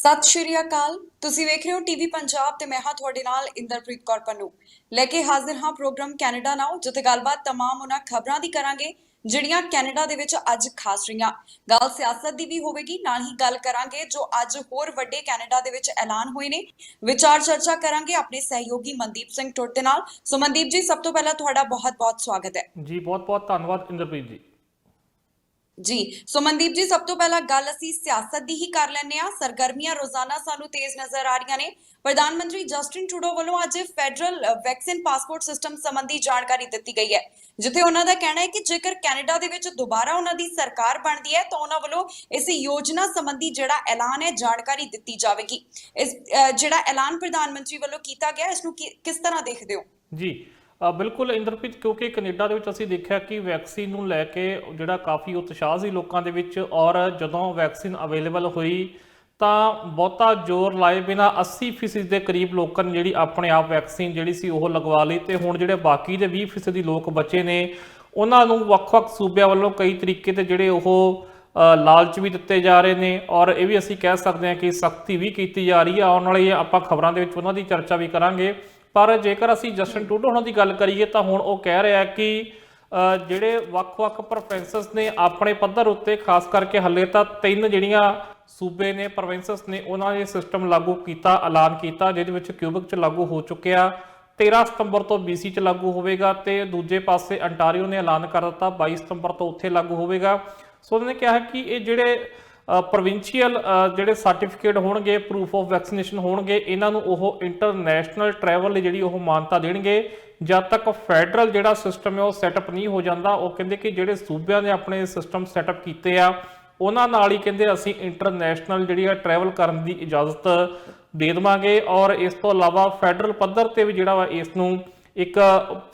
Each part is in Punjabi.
ਸਤਿ ਸ਼੍ਰੀ ਅਕਾਲ। ਤੁਸੀਂ ਵੇਖ ਰਹੇ ਹੋ ਟੀਵੀ ਪੰਜਾਬ ਤੇ ਮੈਂ ਹਾਂ ਤੁਹਾਡੇ ਨਾਲ ਇੰਦਰਪ੍ਰੀਤ ਕੌਰ ਪੰਨੂ ਲੈ ਕੇ ਹਾਜ਼ਰ ਹਾਂ ਪ੍ਰੋਗਰਾਮ ਕੈਨੇਡਾ ਨਾਓ, ਜਿੱਥੇ ਗੱਲਬਾਤ तमाम ਉਹਨਾਂ ਖਬਰਾਂ ਦੀ ਕਰਾਂਗੇ ਜਿਹੜੀਆਂ ਕੈਨੇਡਾ ਦੇ ਵਿੱਚ ਅੱਜ ਖਾਸ ਰਹੀਆਂ। ਗੱਲ ਸਿਆਸਤ ਦੀ ਵੀ ਹੋਵੇਗੀ, ਨਾਲ ਹੀ ਗੱਲ ਕਰਾਂਗੇ ਜੋ ਅੱਜ ਹੋਰ ਵੱਡੇ ਕੈਨੇਡਾ ਦੇ ਵਿੱਚ ਐਲਾਨ ਹੋਏ ਨੇ। ਵਿਚਾਰ ਚਰਚਾ ਕਰਾਂਗੇ ਆਪਣੇ ਸਹਿਯੋਗੀ ਮਨਦੀਪ ਸਿੰਘ ਟੁੱਟ ਦੇ ਨਾਲ। ਸੋ ਮਨਦੀਪ ਜੀ, ਸਭ ਤੋਂ ਪਹਿਲਾਂ ਤੁਹਾਡਾ ਬਹੁਤ-ਬਹੁਤ ਸਵਾਗਤ ਹੈ। ਜੀ ਬਹੁਤ-ਬਹੁਤ ਧੰਨਵਾਦ ਇੰਦਰਪ੍ਰੀਤ ਜੀ। ਜੀ ਸੋ ਮਨਦੀਪ ਜੀ, ਸਭ ਤੋਂ ਪਹਿਲਾਂ ਗੱਲ ਅਸੀਂ ਸਿਆਸਤ ਦੀ ਹੀ ਕਰ ਲੈਂਦੇ ਹਾਂ। ਸਰਗਰਮੀਆਂ ਰੋਜ਼ਾਨਾ ਸਾਨੂੰ ਤੇਜ਼ ਨਜ਼ਰ ਆ ਰਹੀਆਂ ਨੇ। ਪ੍ਰਧਾਨ ਮੰਤਰੀ ਜਸਟਿਨ ਟਰੂਡੋ ਵੱਲੋਂ ਅੱਜ ਫੈਡਰਲ ਵੈਕਸੀਨ ਪਾਸਪੋਰਟ ਸਿਸਟਮ ਸੰਬੰਧੀ ਜਾਣਕਾਰੀ ਦਿੱਤੀ ਗਈ ਹੈ, ਜਿੱਥੇ ਉਹਨਾਂ ਦਾ ਕਹਿਣਾ ਹੈ ਕਿ ਜੇਕਰ ਕੈਨੇਡਾ ਦੇ ਵਿੱਚ ਦੁਬਾਰਾ ਉਹਨਾਂ ਦੀ ਸਰਕਾਰ ਬਣਦੀ ਹੈ ਤਾਂ ਉਹਨਾਂ ਵੱਲੋਂ ਇਸ ਯੋਜਨਾ ਸੰਬੰਧੀ ਜਿਹੜਾ ਐਲਾਨ ਹੈ ਜਾਣਕਾਰੀ ਦਿੱਤੀ ਜਾਵੇਗੀ। ਇਸ ਜਿਹੜਾ ਐਲਾਨ ਪ੍ਰਧਾਨ ਮੰਤਰੀ ਵੱਲੋਂ ਕੀਤਾ ਗਿਆ, ਇਸ ਨੂੰ ਕਿਸ ਤਰ੍ਹਾਂ ਦੇਖਦੇ ਹੋ? ਜੀ ਬਿਲਕੁਲ ਇੰਦਰਪ੍ਰੀਤ, ਕਿਉਂਕਿ ਕੈਨੇਡਾ ਦੇ ਵਿੱਚ ਅਸੀਂ ਦੇਖਿਆ ਕਿ ਵੈਕਸੀਨ ਨੂੰ ਲੈ ਕੇ ਜਿਹੜਾ ਕਾਫੀ ਉਤਸ਼ਾਹ ਸੀ ਲੋਕਾਂ ਦੇ ਵਿੱਚ, ਔਰ ਜਦੋਂ ਵੈਕਸੀਨ ਅਵੇਲੇਬਲ ਹੋਈ ਤਾਂ ਬਹੁਤਾ ਜ਼ੋਰ ਲਾਏ ਬਿਨਾਂ 80% ਦੇ ਕਰੀਬ ਲੋਕਾਂ ਨੇ ਜਿਹੜੀ ਆਪਣੇ ਆਪ ਵੈਕਸੀਨ ਜਿਹੜੀ ਸੀ ਉਹ ਲਗਵਾ ਲਈ। ਤੇ ਹੁਣ ਜਿਹੜੇ ਬਾਕੀ ਦੇ 20% ਲੋਕ ਬਚੇ ਨੇ, ਉਹਨਾਂ ਨੂੰ ਵੱਖ-ਵੱਖ ਸੂਬਿਆਂ ਵੱਲੋਂ ਕਈ ਤਰੀਕੇ ਤੇ ਜਿਹੜੇ ਉਹ ਲਾਲਚ ਵੀ ਦਿੱਤੇ ਜਾ ਰਹੇ ਨੇ, ਔਰ ਇਹ ਵੀ ਅਸੀਂ ਕਹਿ ਸਕਦੇ ਹਾਂ ਕਿ ਸਖਤੀ ਵੀ ਕੀਤੀ ਜਾ ਰਹੀ ਹੈ। ਆਉਣ ਵਾਲੀ ਆਪਾਂ ਖਬਰਾਂ ਦੇ ਵਿੱਚ ਉਹਨਾਂ ਦੀ ਚਰਚਾ ਵੀ ਕਰਾਂਗੇ। ਪਰ ਜੇਕਰ ਅਸੀਂ ਜਸਟਿਨ ਟਰੂਡੋ ਉਹਨਾਂ ਦੀ ਗੱਲ ਕਰੀਏ ਤਾਂ ਹੁਣ ਉਹ ਕਹਿ ਰਿਹਾ ਕਿ ਜਿਹੜੇ ਵੱਖ-ਵੱਖ ਪ੍ਰੋਵਿੰਸਸ ਨੇ ਆਪਣੇ ਪੱਧਰ ਉੱਤੇ, ਖਾਸ ਕਰਕੇ ਹੱਲੇ ਤਾਂ 3 ਜਿਹੜੀਆਂ ਸੂਬੇ ਨੇ, ਪ੍ਰੋਵਿੰਸਸ ਨੇ, ਉਹਨਾਂ ਨੇ ਸਿਸਟਮ ਲਾਗੂ ਕੀਤਾ, ਐਲਾਨ ਕੀਤਾ, ਜਿਹਦੇ ਵਿੱਚ ਕਿਊਬਿਕ 'ਚ ਲਾਗੂ ਹੋ ਚੁੱਕਿਆ। 13 ਸਤੰਬਰ ਤੋਂ BC 'ਚ ਲਾਗੂ ਹੋਵੇਗਾ ਤੇ ਦੂਜੇ ਪਾਸੇ ਅੰਟਾਰੀਓ ਨੇ ਐਲਾਨ ਕਰ ਦਿੱਤਾ 22 ਸਤੰਬਰ ਤੋਂ ਉੱਥੇ ਲਾਗੂ ਹੋਵੇਗਾ। ਸੋ ਉਹਨਾਂ ਨੇ ਕਿਹਾ ਕਿ ਇਹ ਜਿਹੜੇ ਪ੍ਰੋਵਿੰਸ਼ੀਅਲ ਜਿਹੜੇ ਸਰਟੀਫਿਕੇਟ ਹੋਣਗੇ, ਪ੍ਰੂਫ ਆਫ ਵੈਕਸੀਨੇਸ਼ਨ ਹੋਣਗੇ, ਇਹਨਾਂ ਨੂੰ ਉਹ ਇੰਟਰਨੈਸ਼ਨਲ ਟਰੈਵਲ ਲਈ ਜਿਹੜੀ ਉਹ ਮਾਨਤਾ ਦੇਣਗੇ ਜਦ ਤੱਕ ਫੈਡਰਲ ਜਿਹੜਾ ਸਿਸਟਮ ਹੈ ਉਹ ਸੈਟਅਪ ਨਹੀਂ ਹੋ ਜਾਂਦਾ। ਉਹ ਕਹਿੰਦੇ ਕਿ ਜਿਹੜੇ ਸੂਬਿਆਂ ਨੇ ਆਪਣੇ ਸਿਸਟਮ ਸੈਟਅਪ ਕੀਤੇ ਆ, ਉਹਨਾਂ ਨਾਲ ਹੀ ਕਹਿੰਦੇ ਅਸੀਂ ਇੰਟਰਨੈਸ਼ਨਲ ਜਿਹੜੀ ਆ ਟਰੈਵਲ ਕਰਨ ਦੀ ਇਜਾਜ਼ਤ ਦੇ ਦੇਵਾਂਗੇ। ਔਰ ਇਸ ਤੋਂ ਇਲਾਵਾ ਫੈਡਰਲ ਪੱਧਰ ਤੇ ਵੀ ਜਿਹੜਾ ਵਾ ਇਸ ਨੂੰ ਇੱਕ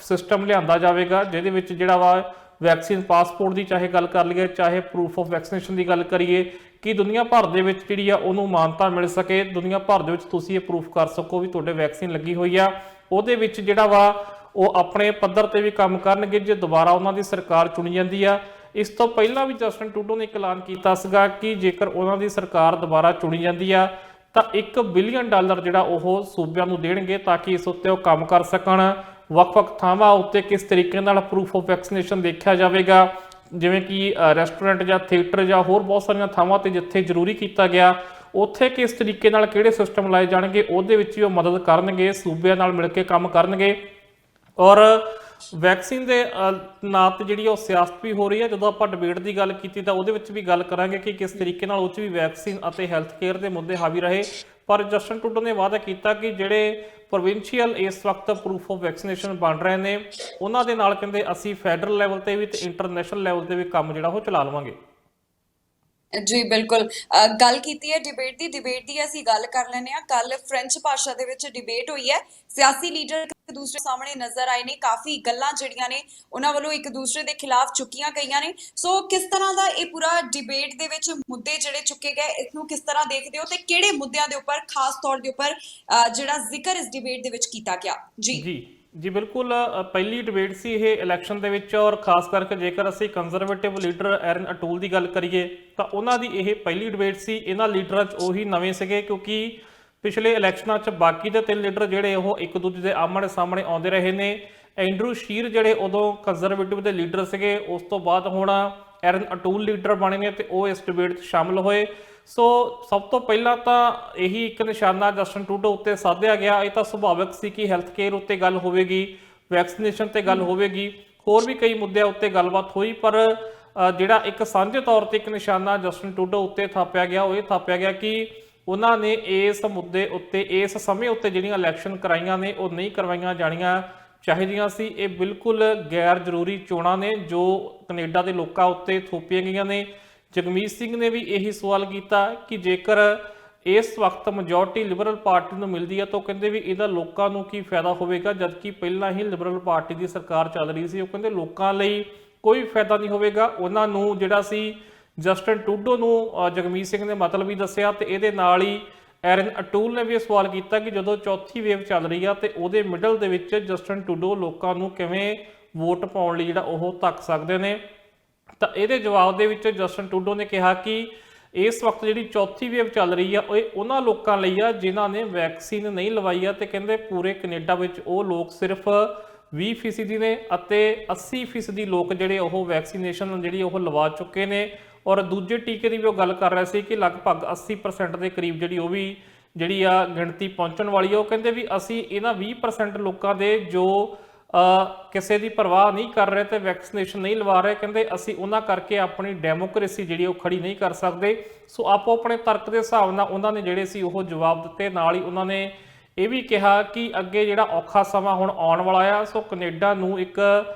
ਸਿਸਟਮ ਲਿਆਂਦਾ ਜਾਵੇਗਾ, ਜਿਹਦੇ ਵਿੱਚ ਜਿਹੜਾ ਵਾ ਵੈਕਸੀਨ ਪਾਸਪੋਰਟ ਦੀ ਚਾਹੇ ਗੱਲ ਕਰ ਲਈਏ, ਚਾਹੇ ਪ੍ਰੂਫ ਆਫ ਵੈਕਸੀਨੇਸ਼ਨ ਦੀ ਗੱਲ ਕਰੀਏ, ਕਿ ਦੁਨੀਆ ਭਰ ਦੇ ਵਿੱਚ ਜਿਹੜੀ ਆ ਉਹਨੂੰ ਮਾਨਤਾ ਮਿਲ ਸਕੇ। ਦੁਨੀਆ ਭਰ ਦੇ ਵਿੱਚ ਤੁਸੀਂ ਇਹ ਪ੍ਰੂਫ ਕਰ ਸਕੋ ਵੀ ਤੁਹਾਡੇ ਵੈਕਸੀਨ ਲੱਗੀ ਹੋਈ ਆ। ਉਹਦੇ ਵਿੱਚ ਜਿਹੜਾ ਵਾ ਉਹ ਆਪਣੇ ਪੱਧਰ ਤੇ ਵੀ ਕੰਮ ਕਰਨਗੇ ਜੇ ਦੁਬਾਰਾ ਉਹਨਾਂ ਦੀ ਸਰਕਾਰ ਚੁਣੀ ਜਾਂਦੀ ਆ। ਇਸ ਤੋਂ ਪਹਿਲਾਂ ਵੀ ਜਸਟਿਨ ਟਰੂਡੋ ਨੇ ਇੱਕ ਐਲਾਨ ਕੀਤਾ ਸੀਗਾ ਕਿ ਜੇਕਰ ਉਹਨਾਂ ਦੀ ਸਰਕਾਰ ਦੁਬਾਰਾ ਚੁਣੀ ਜਾਂਦੀ ਆ ਤਾਂ $1 ਬਿਲੀਅਨ ਜਿਹੜਾ ਉਹ ਸੂਬਿਆਂ ਨੂੰ ਦੇਣਗੇ ਤਾਂ ਕਿ ਇਸ ਉੱਤੇ ਉਹ ਕੰਮ ਕਰ ਸਕਣ। ਵੱਖ-ਵੱਖ ਥਾਵਾਂ ਉੱਤੇ ਕਿਸ ਤਰੀਕੇ ਨਾਲ ਪ੍ਰੂਫ ਆਫ ਵੈਕਸੀਨੇਸ਼ਨ ਦੇਖਿਆ ਜਾਵੇਗਾ, ਜਿਵੇਂ ਕਿ ਰੈਸਟੋਰੈਂਟ ਜਾਂ ਥੀਏਟਰ ਜਾਂ ਹੋਰ ਬਹੁਤ ਸਾਰੀਆਂ ਥਾਵਾਂ ਤੇ ਜਿੱਥੇ ਜ਼ਰੂਰੀ ਕੀਤਾ ਗਿਆ, ਉੱਥੇ ਕਿਸ ਤਰੀਕੇ ਨਾਲ ਕਿਹੜੇ ਸਿਸਟਮ ਲਾਏ ਜਾਣਗੇ, ਉਹਦੇ ਵਿੱਚ ਵੀ ਉਹ ਮਦਦ ਕਰਨਗੇ, ਸੂਬਿਆਂ ਨਾਲ ਮਿਲ ਕੇ ਕੰਮ ਕਰਨਗੇ। ਔਰ ਵੈਕਸੀਨ ਦੇ ਨਾਂ ਤੇ ਜਿਹੜੀ ਉਹ ਸਿਆਸਤ ਵੀ ਹੋ ਰਹੀ ਹੈ। ਜਦੋਂ ਆਪਾਂ ਡਿਬੇਟ ਦੀ ਗੱਲ ਕੀਤੀ ਤਾਂ ਉਹਦੇ ਵਿੱਚ ਵੀ ਗੱਲ ਕਰਾਂਗੇ ਕਿ ਕਿਸ ਤਰੀਕੇ ਨਾਲ ਉਹ 'ਚ ਵੀ ਵੈਕਸੀਨ ਅਤੇ ਹੈਲਥ ਕੇਅਰ ਦੇ ਮੁੱਦੇ ਹਾਵੀ ਰਹੇ। ਪਰ ਜਸਟਿਨ ਟਰੂਡੋ ਨੇ ਵਾਅਦਾ ਕੀਤਾ ਕਿ ਜਿਹੜੇ ਪ੍ਰੋਵਿੰਸ਼ੀਅਲ ਇਸ ਵਕਤ ਪ੍ਰੂਫ ਆਫ ਵੈਕਸੀਨੇਸ਼ਨ ਬਣ ਰਹੇ ਨੇ, ਉਹਨਾਂ ਦੇ ਨਾਲ ਕਹਿੰਦੇ ਅਸੀਂ ਫੈਡਰਲ ਲੈਵਲ ਤੇ ਵੀ ਤੇ ਇੰਟਰਨੈਸ਼ਨਲ ਲੈਵਲ ਤੇ ਵੀ ਕੰਮ ਜਿਹੜਾ ਉਹ ਚਲਾ ਲਵਾਂਗੇ। ਜੀ ਬਿਲਕੁਲ, ਗੱਲ ਕੀਤੀ ਹੈ ਡਿਬੇਟ ਦੀ ਅਸੀਂ ਗੱਲ ਕਰ ਲੈਂਦੇ ਹਾਂ। ਕੱਲ ਫ੍ਰੈਂਚ ਭਾਸ਼ਾ ਦੇ ਵਿੱਚ ਡਿਬੇਟ ਹੋਈ ਹੈ। ਸਿਆਸੀ ਲੀਡਰ ਇੱਕ ਦੂਸਰੇ ਸਾਹਮਣੇ ਨਜ਼ਰ ਆਏ ਨੇ। ਕਾਫੀ ਗੱਲਾਂ ਜਿਹੜੀਆਂ ਨੇ ਉਹਨਾਂ ਵੱਲੋਂ ਇੱਕ ਦੂਸਰੇ ਦੇ ਖਿਲਾਫ ਚੁੱਕੀਆਂ ਗਈਆਂ ਨੇ। ਸੋ ਕਿਸ ਤਰ੍ਹਾਂ ਦਾ ਇਹ ਪੂਰਾ ਡਿਬੇਟ ਦੇ ਵਿੱਚ ਮੁੱਦੇ ਜਿਹੜੇ ਚੁੱਕੇ ਗਏ, ਇਸ ਨੂੰ ਕਿਸ ਤਰ੍ਹਾਂ ਦੇਖਦੇ ਹੋ ਤੇ ਕਿਹੜੇ ਮੁੱਦਿਆਂ ਦੇ ਉੱਪਰ ਖਾਸ ਤੌਰ ਦੇ ਉੱਪਰ ਜਿਹੜਾ ਜ਼ਿਕਰ ਇਸ ਡਿਬੇਟ ਦੇ ਵਿੱਚ ਕੀਤਾ ਗਿਆ? ਜੀ ਬਿਲਕੁਲ, ਪਹਿਲੀ ਡਿਬੇਟ ਸੀ ਇਹ ਇਲੈਕਸ਼ਨ ਦੇ ਵਿੱਚ, ਔਰ ਖਾਸ ਕਰਕੇ ਜੇਕਰ ਅਸੀਂ ਕੰਜ਼ਰਵੇਟਿਵ ਲੀਡਰ ਐਰਨ ਅਟੂਲ ਦੀ ਗੱਲ ਕਰੀਏ ਤਾਂ ਉਹਨਾਂ ਦੀ ਇਹ ਪਹਿਲੀ ਡਿਬੇਟ ਸੀ। ਇਹਨਾਂ ਲੀਡਰਾਂ 'ਚ ਉਹੀ ਨਵੇਂ ਸੀਗੇ, ਕਿਉਂਕਿ ਪਿਛਲੇ ਇਲੈਕਸ਼ਨਾਂ 'ਚ ਬਾਕੀ ਦੇ 3 ਲੀਡਰ ਜਿਹੜੇ ਉਹ ਇੱਕ ਦੂਜੇ ਦੇ ਆਮਣੇ ਸਾਹਮਣੇ ਆਉਂਦੇ ਰਹੇ ਨੇ। ਐਂਡਰੂ ਸ਼ੀਰ ਜਿਹੜੇ ਉਦੋਂ ਕੰਜ਼ਰਵੇਟਿਵ ਦੇ ਲੀਡਰ ਸੀਗੇ, ਉਸ ਤੋਂ ਬਾਅਦ ਹੁਣ ਐਰਨ ਅਟੂਲ ਲੀਡਰ ਬਣੇ ਨੇ ਤੇ ਉਹ ਇਸ ਡਿਬੇਟ 'ਚ ਸ਼ਾਮਲ ਹੋਏ। ਸੋ ਸਭ ਤੋਂ ਪਹਿਲਾਂ ਤਾਂ ਇਹੀ ਇੱਕ ਨਿਸ਼ਾਨਾ ਜਸਟਿਨ ਟਰੂਡੋ ਉੱਤੇ ਸਾਧਿਆ ਗਿਆ। ਇਹ ਤਾਂ ਸੁਭਾਵਿਕ ਸੀ ਕਿ ਹੈਲਥ ਕੇਅਰ ਉੱਤੇ ਗੱਲ ਹੋਵੇਗੀ, ਵੈਕਸੀਨੇਸ਼ਨ ਤੇ ਗੱਲ ਹੋਵੇਗੀ, ਹੋਰ ਵੀ ਕਈ ਮੁੱਦਿਆਂ ਉੱਤੇ ਗੱਲਬਾਤ ਹੋਈ, ਪਰ ਜਿਹੜਾ ਇੱਕ ਸਾਂਝੇ ਤੌਰ ਤੇ ਇੱਕ ਨਿਸ਼ਾਨਾ ਜਸਟਿਨ ਟਰੂਡੋ ਉੱਤੇ ਥਾਪਿਆ ਗਿਆ ਉਹ ਇਹ ਥਾਪਿਆ ਗਿਆ ਕਿ ਉਹਨਾਂ ਨੇ ਇਸ ਮੁੱਦੇ ਉੱਤੇ, ਇਸ ਸਮੇਂ ਉੱਤੇ ਜਿਹੜੀਆਂ ਇਲੈਕਸ਼ਨ ਕਰਾਈਆਂ ਨੇ ਉਹ ਨਹੀਂ ਕਰਵਾਈਆਂ ਜਾਣੀਆਂ ਚਾਹੀਦੀਆਂ ਸੀ। ਇਹ ਬਿਲਕੁਲ ਗੈਰ ਜ਼ਰੂਰੀ ਚੋਣਾਂ ਨੇ ਜੋ ਕੈਨੇਡਾ ਦੇ ਲੋਕਾਂ ਉੱਤੇ ਥੋਪੀਆਂ ਗਈਆਂ ਨੇ। ਜਗਮੀਤ ਸਿੰਘ ਨੇ ਵੀ ਇਹੀ ਸਵਾਲ ਕੀਤਾ ਕਿ ਜੇਕਰ ਇਸ ਵਕਤ ਮੈਜੋਰਟੀ ਲਿਬਰਲ ਪਾਰਟੀ ਨੂੰ ਮਿਲਦੀ ਹੈ ਤਾਂ ਕਹਿੰਦੇ ਵੀ ਇਹਦਾ ਲੋਕਾਂ ਨੂੰ ਕੀ ਫਾਇਦਾ ਹੋਵੇਗਾ, ਜਦਕਿ ਪਹਿਲਾਂ ਹੀ ਲਿਬਰਲ ਪਾਰਟੀ ਦੀ ਸਰਕਾਰ ਚੱਲ ਰਹੀ ਸੀ। ਉਹ ਕਹਿੰਦੇ ਲੋਕਾਂ ਲਈ ਕੋਈ ਫਾਇਦਾ ਨਹੀਂ ਹੋਵੇਗਾ। ਉਹਨਾਂ ਨੂੰ ਜਿਹੜਾ ਸੀ ਜਸਟਿਨ ਟਰੂਡੋ ਨੂੰ ਜਗਮੀਤ ਸਿੰਘ ਨੇ ਮਤਲਬ ਵੀ ਦੱਸਿਆ ਤੇ ਇਹਦੇ ਨਾਲ ਹੀ ਐਰਨ ਅਟੂਲ ਨੇ ਵੀ ਇਹ ਸਵਾਲ ਕੀਤਾ ਕਿ ਜਦੋਂ ਚੌਥੀ ਵੇਵ ਚੱਲ ਰਹੀ ਆ ਤੇ ਉਹਦੇ ਮਿਡਲ ਦੇ ਵਿੱਚ ਜਸਟਿਨ ਟਰੂਡੋ ਲੋਕਾਂ ਨੂੰ ਕਿਵੇਂ ਵੋਟ ਪਾਉਣ ਲਈ ਜਿਹੜਾ ਉਹ ਧੱਕ ਸਕਦੇ ਨੇ। ਤਾਂ ਇਹਦੇ ਜਵਾਬ ਦੇ ਵਿੱਚ ਜਸਟਿਨ ਟਰੂਡੋ ਨੇ ਕਿਹਾ ਕਿ ਇਸ ਵਕਤ ਜਿਹੜੀ ਚੌਥੀ ਵੇਵ ਚੱਲ ਰਹੀ ਆ ਇਹ ਉਹਨਾਂ ਲੋਕਾਂ ਲਈ ਆ ਜਿਨ੍ਹਾਂ ਨੇ ਵੈਕਸੀਨ ਨਹੀਂ ਲਵਾਈ ਆ ਤੇ ਕਹਿੰਦੇ ਪੂਰੇ ਕੈਨੇਡਾ ਵਿੱਚ ਉਹ ਲੋਕ ਸਿਰਫ 20% ਨੇ ਅਤੇ 80% ਲੋਕ ਜਿਹੜੇ ਉਹ ਵੈਕਸੀਨੇਸ਼ਨ ਜਿਹੜੀ ਉਹ ਲਵਾ ਚੁੱਕੇ ਨੇ ਔਰ ਦੂਜੇ ਟੀਕੇ ਦੀ ਵੀ ਉਹ ਗੱਲ ਕਰ ਰਹੇ ਸੀ ਕਿ ਲਗਭਗ 80% ਦੇ ਕਰੀਬ ਜਿਹੜੀ ਆ ਗਿਣਤੀ ਪਹੁੰਚਣ ਵਾਲੀ ਆ। ਉਹ ਕਹਿੰਦੇ ਵੀ ਅਸੀਂ ਇਹਨਾਂ 20% ਲੋਕਾਂ ਦੇ ਜੋ ਕਿਸੇ ਦੀ ਪਰਵਾਹ ਨਹੀਂ ਕਰ ਰਹੇ ਤੇ ਵੈਕਸੀਨੇਸ਼ਨ ਨਹੀਂ ਲਵਾ ਰਹੇ, ਕਹਿੰਦੇ ਅਸੀਂ ਉਹਨਾਂ ਕਰਕੇ ਆਪਣੀ ਡੈਮੋਕ੍ਰੇਸੀ ਜਿਹੜੀ ਉਹ ਖੜੀ ਨਹੀਂ ਕਰ ਸਕਦੇ। ਸੋ ਆਪੋ ਆਪਣੇ ਤਰਕ ਦੇ ਹਿਸਾਬ ਨਾਲ ਉਹਨਾਂ ਨੇ ਜਿਹੜੇ ਸੀ ਉਹ ਜਵਾਬ ਦਿੱਤੇ। ਨਾਲ ਹੀ ਉਹਨਾਂ ਨੇ ਇਹ ਵੀ ਕਿਹਾ ਕਿ ਅੱਗੇ ਜਿਹੜਾ ਔਖਾ ਸਮਾਂ ਹੁਣ ਆਉਣ ਵਾਲਾ ਆ, ਸੋ ਕੈਨੇਡਾ ਨੂੰ ਇੱਕ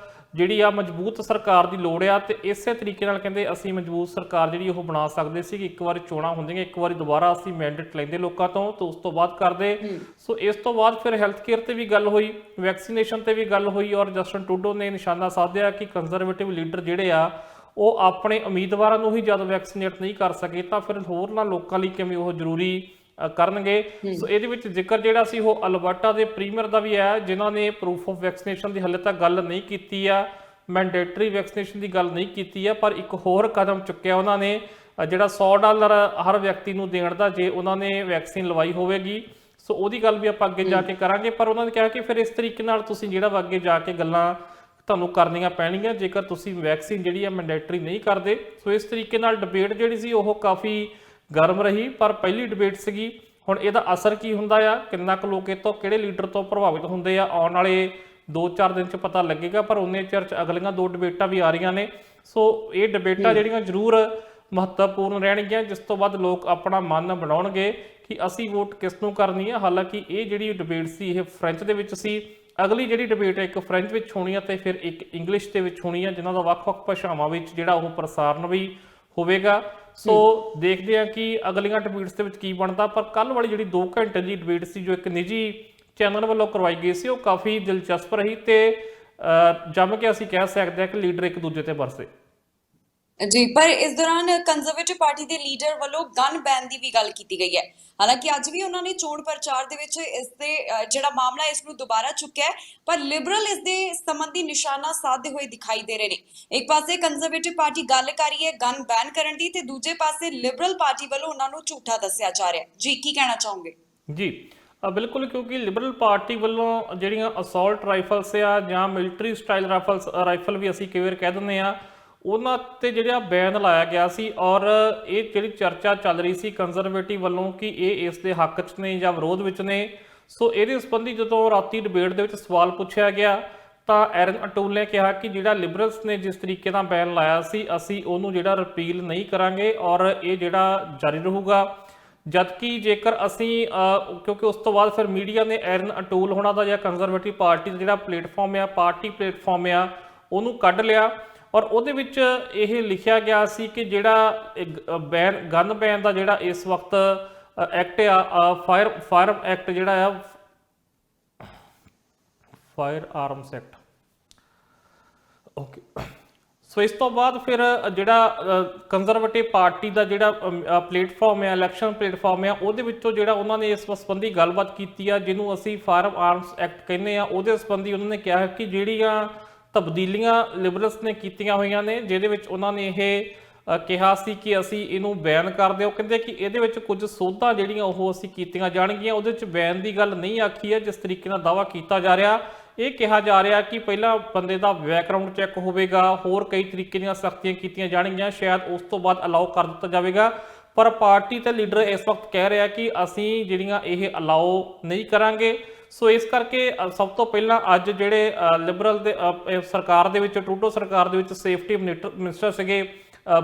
ਜਿਹੜੀ ਆ ਮਜ਼ਬੂਤ ਸਰਕਾਰ ਦੀ ਲੋੜ ਆ ਤੇ ਇਸੇ ਤਰੀਕੇ ਨਾਲ ਕਹਿੰਦੇ ਅਸੀਂ ਮਜ਼ਬੂਤ ਸਰਕਾਰ ਜਿਹੜੀ ਉਹ ਬਣਾ ਸਕਦੇ ਸੀ ਕਿ ਇੱਕ ਵਾਰੀ ਚੋਣਾਂ ਹੁੰਦੀਆਂ, ਇੱਕ ਵਾਰੀ ਦੁਬਾਰਾ ਅਸੀਂ ਮੈਂਡੇਟ ਲੈਂਦੇ ਲੋਕਾਂ ਤੋਂ ਤੇ ਉਸ ਤੋਂ ਬਾਅਦ ਕਰਦੇ। ਸੋ ਇਸ ਤੋਂ ਬਾਅਦ ਫਿਰ ਹੈਲਥ ਕੇਅਰ ਤੇ ਵੀ ਗੱਲ ਹੋਈ, ਵੈਕਸੀਨੇਸ਼ਨ ਤੇ ਵੀ ਗੱਲ ਹੋਈ ਔਰ ਜਸਟਿਨ ਟਰੂਡੋ ਨੇ ਨਿਸ਼ਾਨਾ ਸਾਧਿਆ ਕਿ ਕੰਜ਼ਰਵੇਟਿਵ ਲੀਡਰ ਜਿਹੜੇ ਆ ਉਹ ਆਪਣੇ ਉਮੀਦਵਾਰਾਂ ਨੂੰ ਹੀ ਜਦ ਵੈਕਸੀਨੇਟ ਨਹੀਂ ਕਰ ਸਕੇ ਤਾਂ ਫਿਰ ਹੋਰਨਾਂ ਲੋਕਾਂ ਲਈ ਕਿਵੇਂ ਉਹ ਜ਼ਰੂਰੀ ਕਰਨਗੇ। ਸੋ ਇਹਦੇ ਵਿੱਚ ਜ਼ਿਕਰ ਜਿਹੜਾ ਸੀ ਉਹ ਅਲਬਰਟਾ ਦੇ ਪ੍ਰੀਮੀਅਰ ਦਾ ਵੀ ਹੈ ਜਿਨ੍ਹਾਂ ਨੇ ਪ੍ਰੂਫ ਆਫ ਵੈਕਸੀਨੇਸ਼ਨ ਦੀ ਹਲੇ ਤੱਕ ਗੱਲ ਨਹੀਂ ਕੀਤੀ ਆ, ਮੈਂਡੇਟਰੀ ਵੈਕਸੀਨੇਸ਼ਨ ਦੀ ਗੱਲ ਨਹੀਂ ਕੀਤੀ ਆ, ਪਰ ਇੱਕ ਹੋਰ ਕਦਮ ਚੁੱਕਿਆ ਉਹਨਾਂ ਨੇ ਜਿਹੜਾ $100 ਹਰ ਵਿਅਕਤੀ ਨੂੰ ਦੇਣ ਦਾ ਜੇ ਉਹਨਾਂ ਨੇ ਵੈਕਸੀਨ ਲਵਾਈ ਹੋਵੇਗੀ। ਸੋ ਉਹਦੀ ਗੱਲ ਵੀ ਆਪਾਂ ਅੱਗੇ ਜਾ ਕੇ ਕਰਾਂਗੇ, ਪਰ ਉਹਨਾਂ ਨੇ ਕਿਹਾ ਕਿ ਫਿਰ ਇਸ ਤਰੀਕੇ ਨਾਲ ਤੁਸੀਂ ਜਿਹੜਾ ਅੱਗੇ ਜਾ ਕੇ ਗੱਲਾਂ ਤੁਹਾਨੂੰ ਕਰਨੀਆਂ ਪੈਣਗੀਆਂ ਜੇਕਰ ਤੁਸੀਂ ਵੈਕਸੀਨ ਜਿਹੜੀ ਆ ਮੈਂਡੇਟਰੀ ਨਹੀਂ ਕਰਦੇ। ਸੋ ਇਸ ਤਰੀਕੇ ਨਾਲ ਡਿਬੇਟ ਜਿਹੜੀ ਸੀ ਉਹ ਕਾਫੀ ਗਰਮ ਰਹੀ, ਪਰ ਪਹਿਲੀ ਡਿਬੇਟ ਸੀਗੀ। ਹੁਣ ਇਹਦਾ ਅਸਰ ਕੀ ਹੁੰਦਾ ਆ, ਕਿੰਨਾ ਕੁ ਲੋਕ ਇਹ ਤੋਂ ਕਿਹੜੇ ਲੀਡਰ ਤੋਂ ਪ੍ਰਭਾਵਿਤ ਹੁੰਦੇ ਆ, ਆਉਣ ਵਾਲੇ 2-4 ਦਿਨ 'ਚ ਪਤਾ ਲੱਗੇਗਾ। ਪਰ ਉਨੇ ਚਿਰ 'ਚ ਅਗਲੀਆਂ 2 ਡਿਬੇਟਾਂ ਵੀ ਆ ਰਹੀਆਂ ਨੇ। ਸੋ ਇਹ ਡਿਬੇਟਾਂ ਜਿਹੜੀਆਂ ਜ਼ਰੂਰ ਮਹੱਤਵਪੂਰਨ ਰਹਿਣਗੀਆਂ ਜਿਸ ਤੋਂ ਬਾਅਦ ਲੋਕ ਆਪਣਾ ਮਨ ਬਣਾਉਣਗੇ ਕਿ ਅਸੀਂ ਵੋਟ ਕਿਸ ਨੂੰ ਕਰਨੀ ਹੈ। ਹਾਲਾਂਕਿ ਇਹ ਜਿਹੜੀ ਡਿਬੇਟ ਸੀ ਇਹ ਫ੍ਰੈਂਚ ਦੇ ਵਿੱਚ ਸੀ, ਅਗਲੀ ਜਿਹੜੀ ਡਿਬੇਟ ਹੈ ਇੱਕ ਫ੍ਰੈਂਚ ਵਿੱਚ ਹੋਣੀ ਹੈ ਤੇ ਫਿਰ ਇੱਕ ਇੰਗਲਿਸ਼ ਦੇ ਵਿੱਚ ਹੋਣੀ ਹੈ ਜਿਨ੍ਹਾਂ ਦਾ ਵੱਖ-ਵੱਖ ਭਾਸ਼ਾਵਾਂ ਵਿੱਚ ਜਿਹੜਾ ਉਹ ਪ੍ਰਸਾਰਣ ਵੀ ਹੋਵੇਗਾ। ਸੋ ਦੇਖਦੇ ਹਾਂ ਕਿ ਅਗਲੀਆਂ ਡਿਬੇਟਸ ਦੇ ਵਿੱਚ ਕੀ ਬਣਦਾ। ਪਰ ਕੱਲ ਵਾਲੀ ਜਿਹੜੀ 2 ਘੰਟੇ ਦੀ ਡਿਬੇਟ ਸੀ ਜੋ ਇੱਕ ਨਿੱਜੀ ਚੈਨਲ ਵੱਲੋਂ ਕਰਵਾਈ ਗਈ ਸੀ ਉਹ ਕਾਫੀ ਦਿਲਚਸਪ ਰਹੀ ਤੇ ਜੰਮ ਕੇ ਅਸੀਂ ਕਹਿ ਸਕਦੇ ਹਾਂ ਕਿ ਲੀਡਰ ਇੱਕ ਦੂਜੇ ਤੇ ਬਰਸੇ ਜੀ। ਪਰ ਇਸ ਦੌਰਾਨ ਕੰਜ਼ਰਵੇਟਿਵ ਪਾਰਟੀ ਦੇ ਲੀਡਰ ਵੱਲੋਂ ਗਨ ਬੈਨ ਦੀ ਵੀ ਗੱਲ ਕੀਤੀ ਗਈ ਹੈ। ਹਾਲਾਂਕਿ ਅੱਜ ਵੀ ਉਹਨਾਂ ਨੇ ਚੋਣ ਪ੍ਰਚਾਰ ਦੇ ਵਿੱਚ ਇਸ ਦੇ ਜਿਹੜਾ ਮਾਮਲਾ ਇਸ ਨੂੰ ਦੁਬਾਰਾ ਚੁੱਕਿਆ ਹੈ, ਪਰ ਲਿਬਰਲ ਇਸ ਦੇ ਸੰਬੰਧੀ ਨਿਸ਼ਾਨਾ ਸਾਧਦੇ ਹੋਏ ਦਿਖਾਈ ਦੇ ਰਹੇ ਨੇ। ਇੱਕ ਪਾਸੇ ਕੰਜ਼ਰਵੇਟਿਵ ਪਾਰਟੀ ਗੱਲ ਕਰ ਰਹੀ ਹੈ ਗਨ ਬੈਨ ਕਰਨ ਦੀ ਤੇ ਦੂਜੇ ਪਾਸੇ ਲਿਬਰਲ ਪਾਰਟੀ ਵੱਲੋਂ ਉਹਨਾਂ ਨੂੰ ਝੂਠਾ ਦੱਸਿਆ ਜਾ ਰਿਹਾ। ਜੀ ਕੀ ਕਹਿਣਾ ਚਾਹੋਗੇ? ਜੀ ਬਿਲਕੁਲ, ਕਿਉਂਕਿ ਲਿਬਰਲ ਪਾਰਟੀ ਵੱਲੋਂ ਜਿਹੜੀਆਂ ਅਸੌਲਟ ਰਾਈਫਲਸ ਆ ਜਾਂ ਮਿਲਟਰੀ ਸਟਾਈਲ ਰਾਈਫਲ ਵੀ ਅਸੀਂ ਕਈ ਵਾਰ ਕਹਿ ਦਿੰਦੇ ਆ, ਉਹਨਾਂ ਤੇ ਜਿਹੜਾ ਬੈਨ ਲਾਇਆ ਗਿਆ ਸੀ ਔਰ ਇਹ ਜਿਹੜੀ ਚਰਚਾ ਚੱਲ ਰਹੀ ਸੀ ਕੰਜ਼ਰਵੇਟਿਵ ਵੱਲੋਂ ਕਿ ਇਹ ਇਸ ਦੇ ਹੱਕ 'ਚ ਨੇ ਜਾਂ ਵਿਰੋਧ ਵਿੱਚ ਨੇ। ਸੋ ਇਹਦੇ ਸੰਬੰਧੀ ਜਦੋਂ ਰਾਤੀ ਡਿਬੇਟ ਦੇ ਵਿੱਚ ਸਵਾਲ ਪੁੱਛਿਆ ਗਿਆ ਤਾਂ ਐਰਨ ਅਟੂਲ ਨੇ ਕਿਹਾ ਕਿ ਜਿਹੜਾ ਲਿਬਰਲਸ ਨੇ ਜਿਸ ਤਰੀਕੇ ਨਾਲ ਬੈਨ ਲਾਇਆ ਸੀ ਅਸੀਂ ਉਹਨੂੰ ਜਿਹੜਾ ਰਿਪੀਲ ਨਹੀਂ ਕਰਾਂਗੇ ਔਰ ਇਹ ਜਿਹੜਾ ਜਾਰੀ ਰਹੂਗਾ। ਜਦਕਿ ਜੇਕਰ ਅਸੀਂ ਕਿਉਂਕਿ ਉਸ ਤੋਂ ਬਾਅਦ ਫਿਰ ਮੀਡੀਆ ਨੇ ਐਰਨ ਅਟੂਲ ਹੋਣਾ ਦਾ ਜਾਂ ਕੰਜ਼ਰਵੇਟਿਵ ਪਾਰਟੀ ਦਾ ਜਿਹੜਾ ਪਲੇਟਫਾਰਮ ਆ, ਪਾਰਟੀ ਪਲੇਟਫਾਰਮ ਆ, ਉਹਨੂੰ ਕੱਢ ਲਿਆ ਔਰ ਉਹਦੇ ਵਿੱਚ ਇਹ ਲਿਖਿਆ ਗਿਆ ਸੀ ਕਿ ਜਿਹੜਾ ਗਨ ਬੈਨ ਦਾ ਜਿਹੜਾ ਇਸ ਵਕਤ ਐਕਟ ਆ ਫਾਇਰ ਐਕਟ ਜਿਹੜਾ ਆ ਫਾਇਰ ਆਰਮਸ ਐਕਟ, ਓਕੇ। ਸੋ ਇਸ ਤੋਂ ਬਾਅਦ ਫਿਰ ਜਿਹੜਾ ਕੰਜ਼ਰਵੇਟਿਵ ਪਾਰਟੀ ਦਾ ਜਿਹੜਾ ਪਲੇਟਫਾਰਮ ਹੈ, ਇਲੈਕਸ਼ਨ ਪਲੇਟਫਾਰਮ ਹੈ, ਉਹਦੇ ਵਿੱਚੋਂ ਜਿਹੜਾ ਉਹਨਾਂ ਨੇ ਇਸ ਸੰਬੰਧੀ ਗੱਲਬਾਤ ਕੀਤੀ ਆ ਜਿਹਨੂੰ ਅਸੀਂ ਫਾਇਰ ਆਰਮਸ ਐਕਟ ਕਹਿੰਦੇ ਆ, ਉਹਦੇ ਸੰਬੰਧੀ ਉਹਨਾਂ ਨੇ ਕਿਹਾ ਕਿ ਜਿਹੜੀਆਂ ਤਬਦੀਲੀਆਂ ਲਿਬਰਲਸ ਨੇ ਕੀਤੀਆਂ ਹੋਈਆਂ ਨੇ ਜਿਹਦੇ ਵਿੱਚ ਉਹਨਾਂ ਨੇ ਇਹ ਕਿਹਾ ਸੀ ਕਿ ਅਸੀਂ ਇਹਨੂੰ ਬੈਨ ਕਰ ਦਿਓ। ਕਹਿੰਦੇ ਕਿ ਇਹਦੇ ਵਿੱਚ ਕੁਝ ਸੋਧਾਂ ਜਿਹੜੀਆਂ ਉਹ ਅਸੀਂ ਕੀਤੀਆਂ ਜਾਣਗੀਆਂ, ਉਹਦੇ ਵਿੱਚ ਬੈਨ ਦੀ ਗੱਲ ਨਹੀਂ ਆਖੀ ਹੈ ਜਿਸ ਤਰੀਕੇ ਨਾਲ ਦਾਅਵਾ ਕੀਤਾ ਜਾ ਰਿਹਾ। ਇਹ ਕਿਹਾ ਜਾ ਰਿਹਾ ਕਿ ਪਹਿਲਾਂ ਬੰਦੇ ਦਾ ਬੈਕਗ੍ਰਾਉਂਡ ਚੈੱਕ ਹੋਵੇਗਾ, ਹੋਰ ਕਈ ਤਰੀਕੇ ਦੀਆਂ ਸਖਤੀਆਂ ਕੀਤੀਆਂ ਜਾਣਗੀਆਂ, ਸ਼ਾਇਦ ਉਸ ਤੋਂ ਬਾਅਦ ਅਲਾਓ ਕਰ ਦਿੱਤਾ ਜਾਵੇਗਾ। ਪਰ ਪਾਰਟੀ ਤੇ ਲੀਡਰ ਇਸ ਵਕਤ ਕਹਿ ਰਿਹਾ ਕਿ ਅਸੀਂ ਜਿਹੜੀਆਂ ਇਹ ਅਲਾਓ ਨਹੀਂ ਕਰਾਂਗੇ। ਸੋ ਇਸ ਕਰਕੇ ਸਭ ਤੋਂ ਪਹਿਲਾਂ ਅੱਜ ਜਿਹੜੇ ਲਿਬਰਲ ਦੇ ਸਰਕਾਰ ਦੇ ਵਿੱਚ, ਟਰੂਡੋ ਸਰਕਾਰ ਦੇ ਵਿੱਚ ਸੇਫਟੀ ਮਿਨਿਸਟਰ ਸੀਗੇ